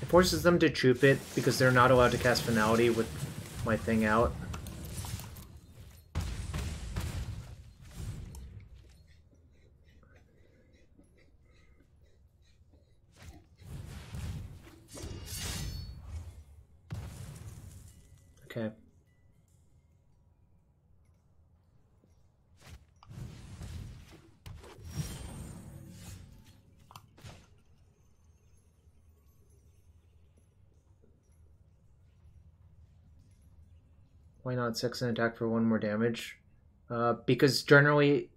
It forces them to troop it because they're not allowed to cast Finality with my thing out. Okay. Why not 6 and attack for 1 more damage? Because generally...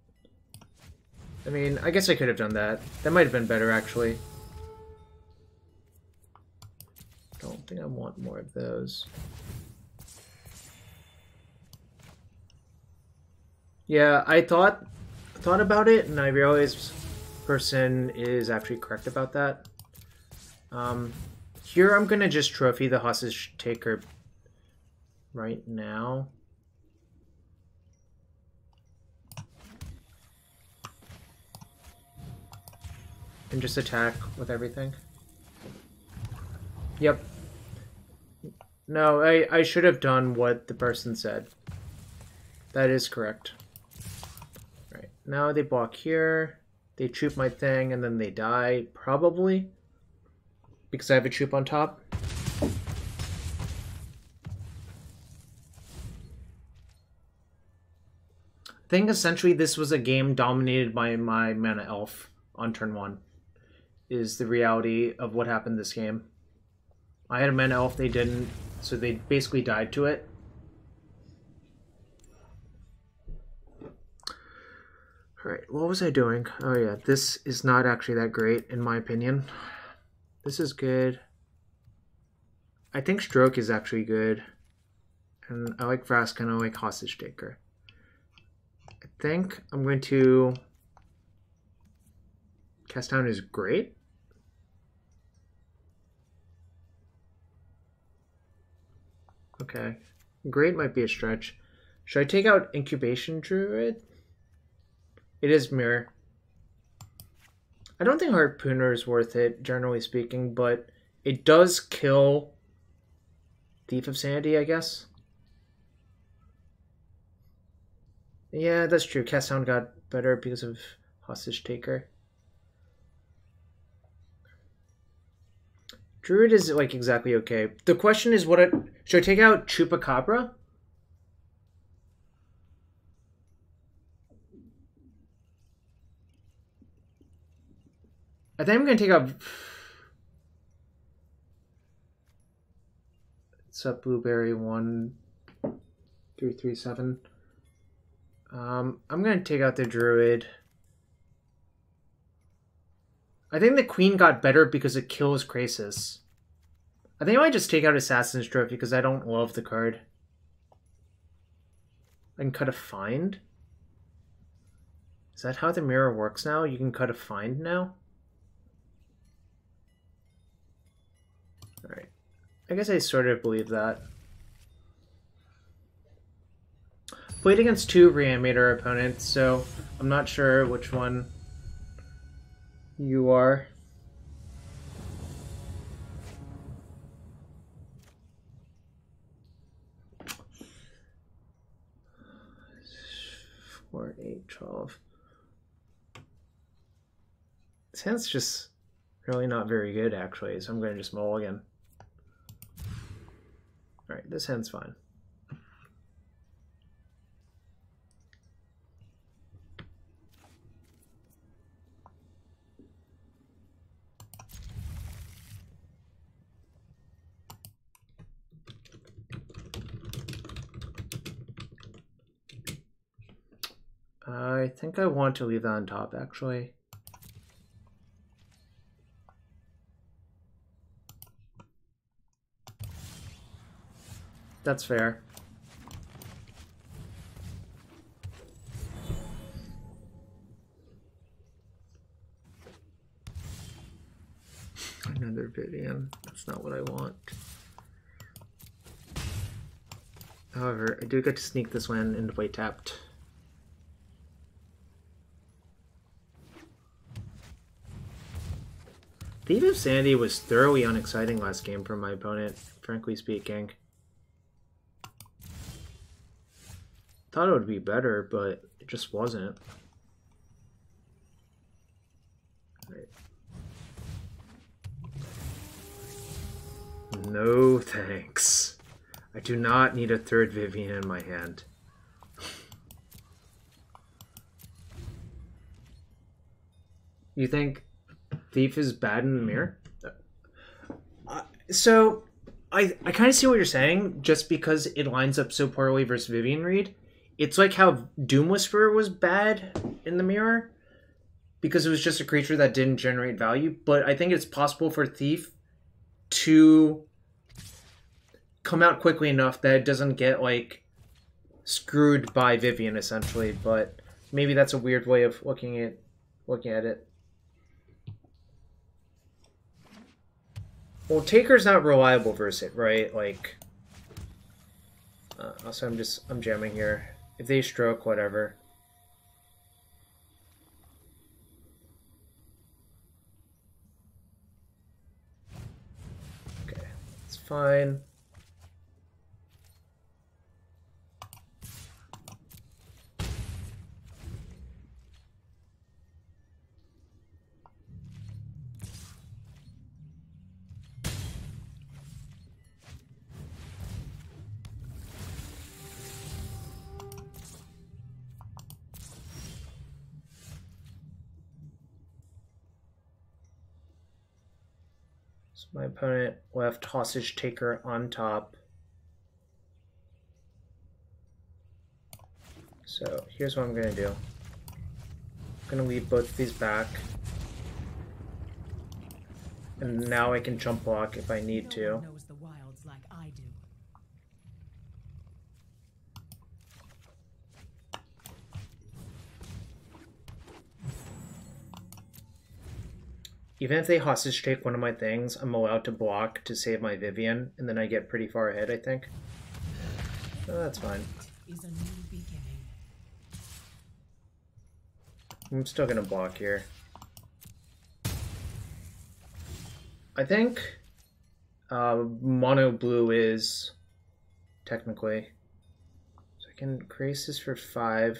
I mean, I guess I could have done that. That might have been better, actually. Don't think I want more of those. Yeah, I thought about it, and I realized person is actually correct about that. Here I'm gonna just trophy the hostage taker right now. And just attack with everything. Yep. No, I should have done what the person said. That is correct. Right, now they block here. They troop my thing, and then they die, probably. Because I have a troop on top. I think essentially this was a game dominated by my mana elf on turn 1. Is the reality of what happened this game. I had a mana elf, they didn't, so they basically died to it. Alright, what was I doing? Oh yeah, this is not actually that great in my opinion. This is good. I think Stroke is actually good. And I like Vraska and I like Hostage Taker. I think I'm going to... Cast Down is great. Okay. Great might be a stretch. Should I take out Incubation Druid? It is Mirror. I don't think Harpooner is worth it, generally speaking, but it does kill Thief of Sanity, I guess. Yeah, that's true. Cast Down got better because of Hostage Taker. Druid is like exactly okay. The question is should I take out Chupacabra? I think I'm gonna take out... What's up, Blueberry 1337? I'm gonna take out the Druid. I think the Queen got better because it kills Krasis. I think I might just take out Assassin's Trophy because I don't love the card. I can cut a Find? Is that how the mirror works now? You can cut a Find now? Alright. I guess I sort of believe that. Played against 2 Reanimator opponents, so I'm not sure which one you are. Four, 8, 12. This hand's just really not very good, actually, so I'm going to just mulligan. Alright, this hand's fine. I think I want to leave that on top, actually. That's fair. Another Vivien. That's not what I want. However, I do get to sneak this one into play tapped. Thief of Sanity was thoroughly unexciting last game for my opponent, frankly speaking. Thought it would be better, but it just wasn't. Right. No thanks. I do not need a third Vivien in my hand. You think Thief is bad in the mirror? So, I kind of see what you're saying, just because it lines up so poorly versus Vivien Reid. It's like how Doom Whisperer was bad in the mirror, because it was just a creature that didn't generate value, but I think it's possible for Thief to come out quickly enough that it doesn't get, like, screwed by Vivien, essentially, but maybe that's a weird way of looking at it. Well, Taker's not reliable versus it, right? Like, also I'm jamming here. If they stroke, whatever. Okay, it's fine. My opponent left Hostage Taker on top. So here's what I'm going to do. I'm going to leave both of these back. And now I can jump block if I need to. No one knows the wilds like I do. Even if they hostage take one of my things, I'm allowed to block to save my Vivien, and then I get pretty far ahead, I think. Oh, that's fine. Is a new beginning. I'm still gonna block here. I think mono blue is technically. So I can Krasis for 5.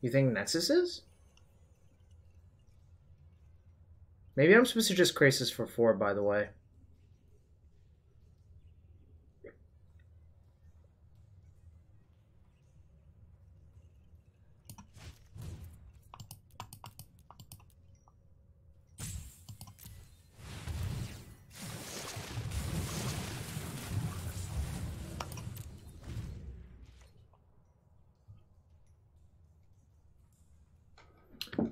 You think Nexus is? Maybe I'm supposed to just Krasis for 4, by the way.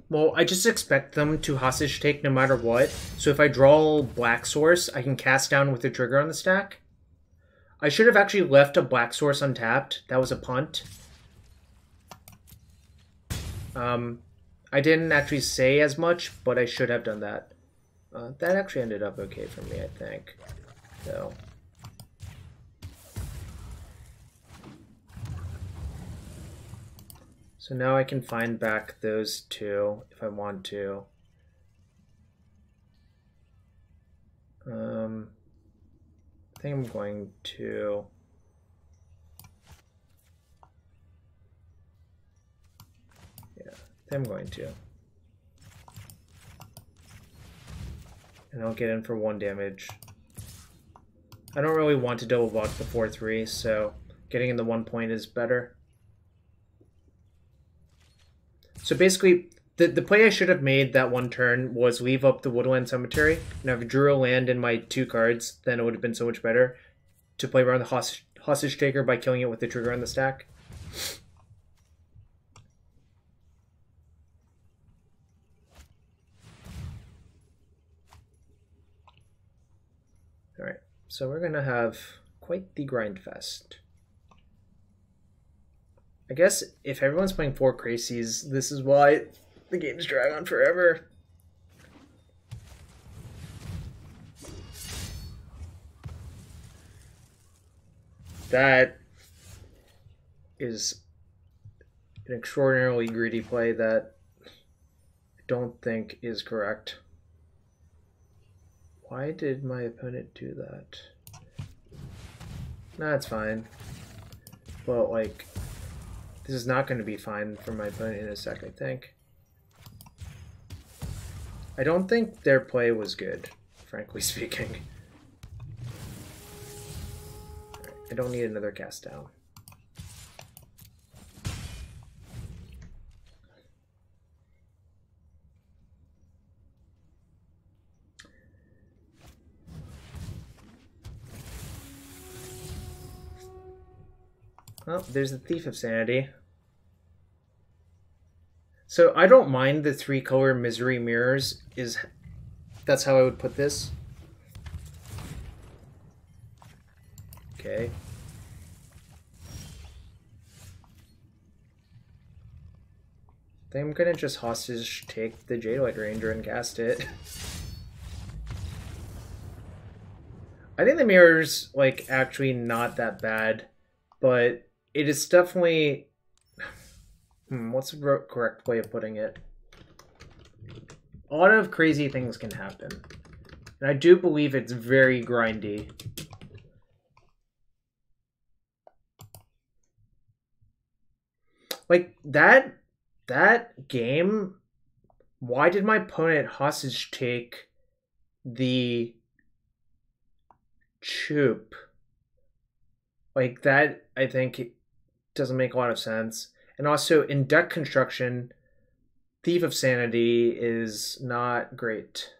Well, I just expect them to hostage take no matter what. So if I draw Black Source, I can cast down with the trigger on the stack. I should have actually left a Black Source untapped. That was a punt. I didn't actually say as much, but I should have done that. That actually ended up okay for me, I think. So. So now I can find back those two if I want to. I think I'm going to. Yeah, I think I'm going to. And I'll get in for 1 damage. I don't really want to double block the 4/3, so getting in the 1 point is better. So basically, the play I should have made that one turn was leave up the Woodland Cemetery. And if I drew a land in my 2 cards, then it would have been so much better to play around the hostage taker by killing it with the trigger on the stack. Alright, so we're going to have quite the grind fest. I guess if everyone's playing 4 Krasis, this is why the games drag on forever. That is an extraordinarily greedy play that I don't think is correct. Why did my opponent do that? Nah, it's fine. But, like, this is not going to be fine for my opponent in a sec, I think. I don't think their play was good, frankly speaking. Right, I don't need another cast down. Well, there's the Thief of Sanity. So I don't mind the 3-color Misery Mirrors. That's how I would put this. Okay. I think I'm gonna just hostage take the Jadelight Ranger and cast it. I think the mirror's like actually not that bad, but it is definitely... what's the correct way of putting it? A lot of crazy things can happen. And I do believe it's very grindy. Like, that game, why did my opponent hostage take the Chup? Like, that, I think, it doesn't make a lot of sense. And also, in deck construction, Thief of Sanity is not great.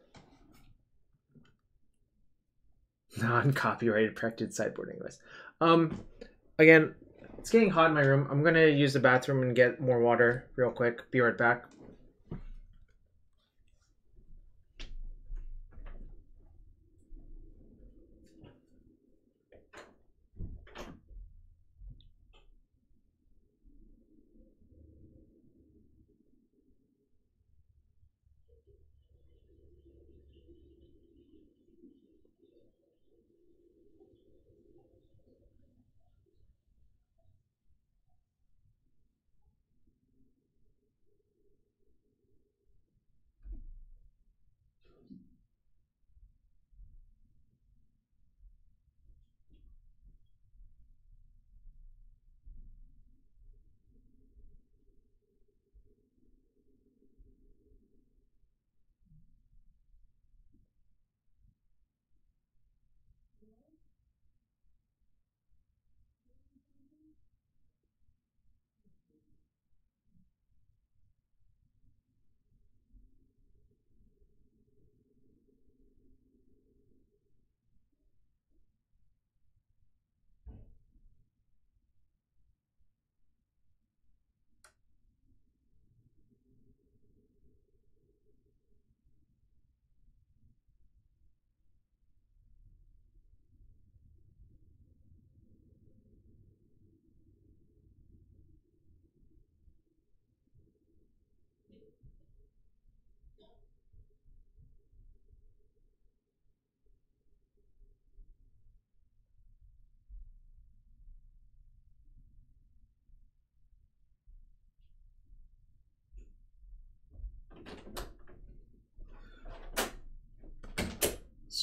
Non-copyrighted protected sideboarding list. Again, it's getting hot in my room. I'm gonna use the bathroom and get more water real quick. Be right back.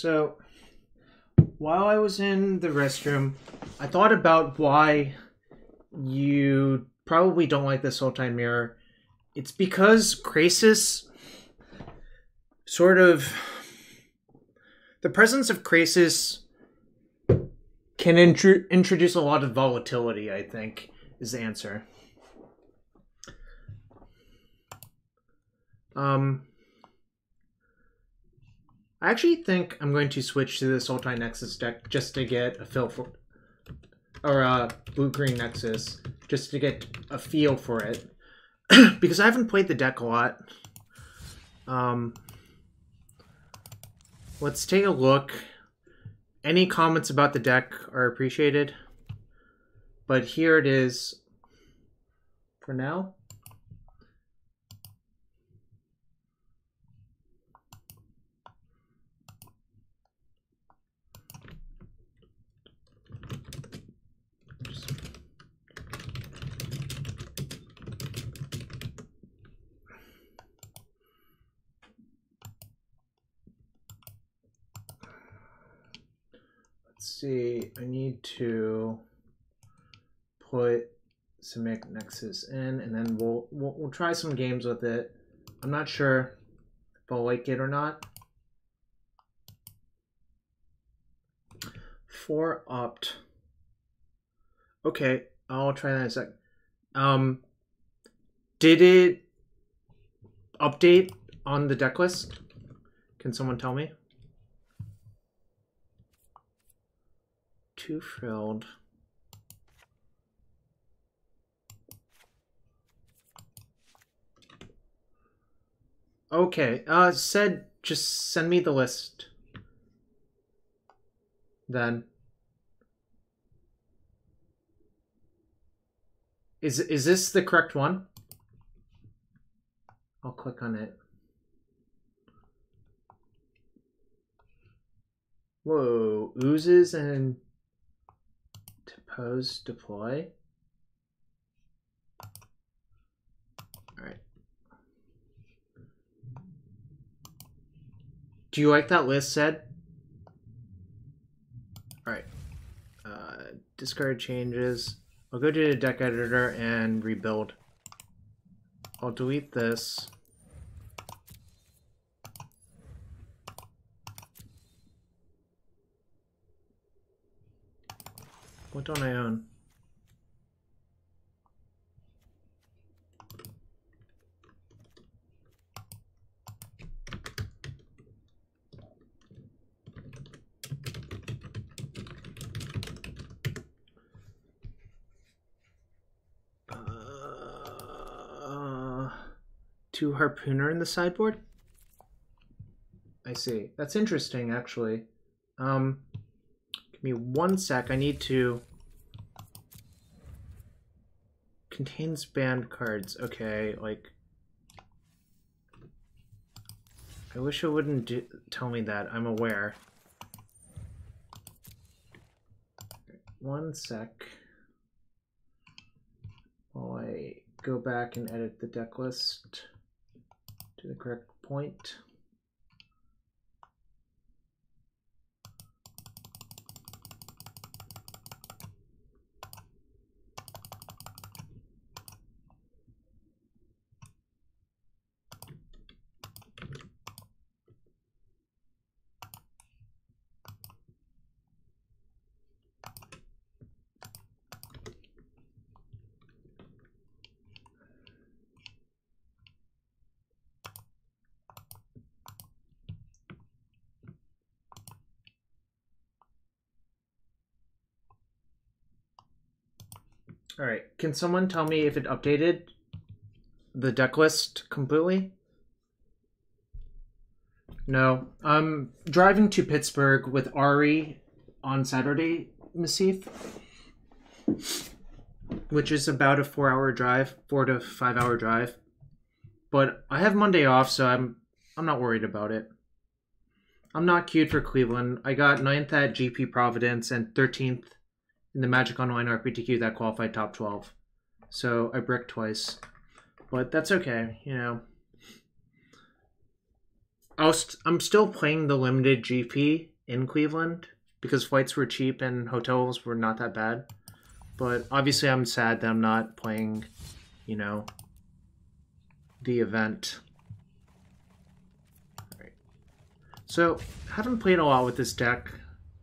So, while I was in the restroom, I thought about why you probably don't like the Sultai mirror. It's because Krasis sort of... The presence of Krasis can introduce a lot of volatility, I think, is the answer. I actually think I'm going to switch to the Sultai Nexus deck just to get a feel for... Or Blue-Green Nexus, just to get a feel for it. Because I haven't played the deck a lot. Let's take a look. Any comments about the deck are appreciated. But here it is for now. See, I need to put some Nexus in, and then we'll try some games with it. I'm not sure if I'll like it or not. 4 opt. Okay, I'll try that in a sec. Did it update on the deck list? Can someone tell me? Too frilled. Okay, said just send me the list. Then. Is this the correct one? I'll click on it. Whoa, oozes and Depose, deploy. Alright. Do you like that list, Said? Alright. Discard changes. I'll go to the deck editor and rebuild. I'll delete this. What don't I own? Two Harpooner in the sideboard? I see. That's interesting, actually. Give me 1 sec. I need to... Contains banned cards. Okay, like... I wish it wouldn't tell me that. I'm aware. 1 sec. While I go back and edit the deck list to the correct point. Alright, can someone tell me if it updated the deck list completely? No. I'm driving to Pittsburgh with Ari on Saturday, Massif, which is about a 4-hour drive, 4 to 5 hour drive. But I have Monday off, so I'm not worried about it. I'm not queued for Cleveland. I got 9th at GP Providence and 13th in the Magic Online RPTQ that qualified top 12. So I bricked twice. But that's okay, you know. I'm still playing the limited GP in Cleveland because flights were cheap and hotels were not that bad. But obviously I'm sad that I'm not playing, you know, the event. Alright. So, haven't played a lot with this deck.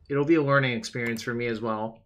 It'll be a learning experience for me as well.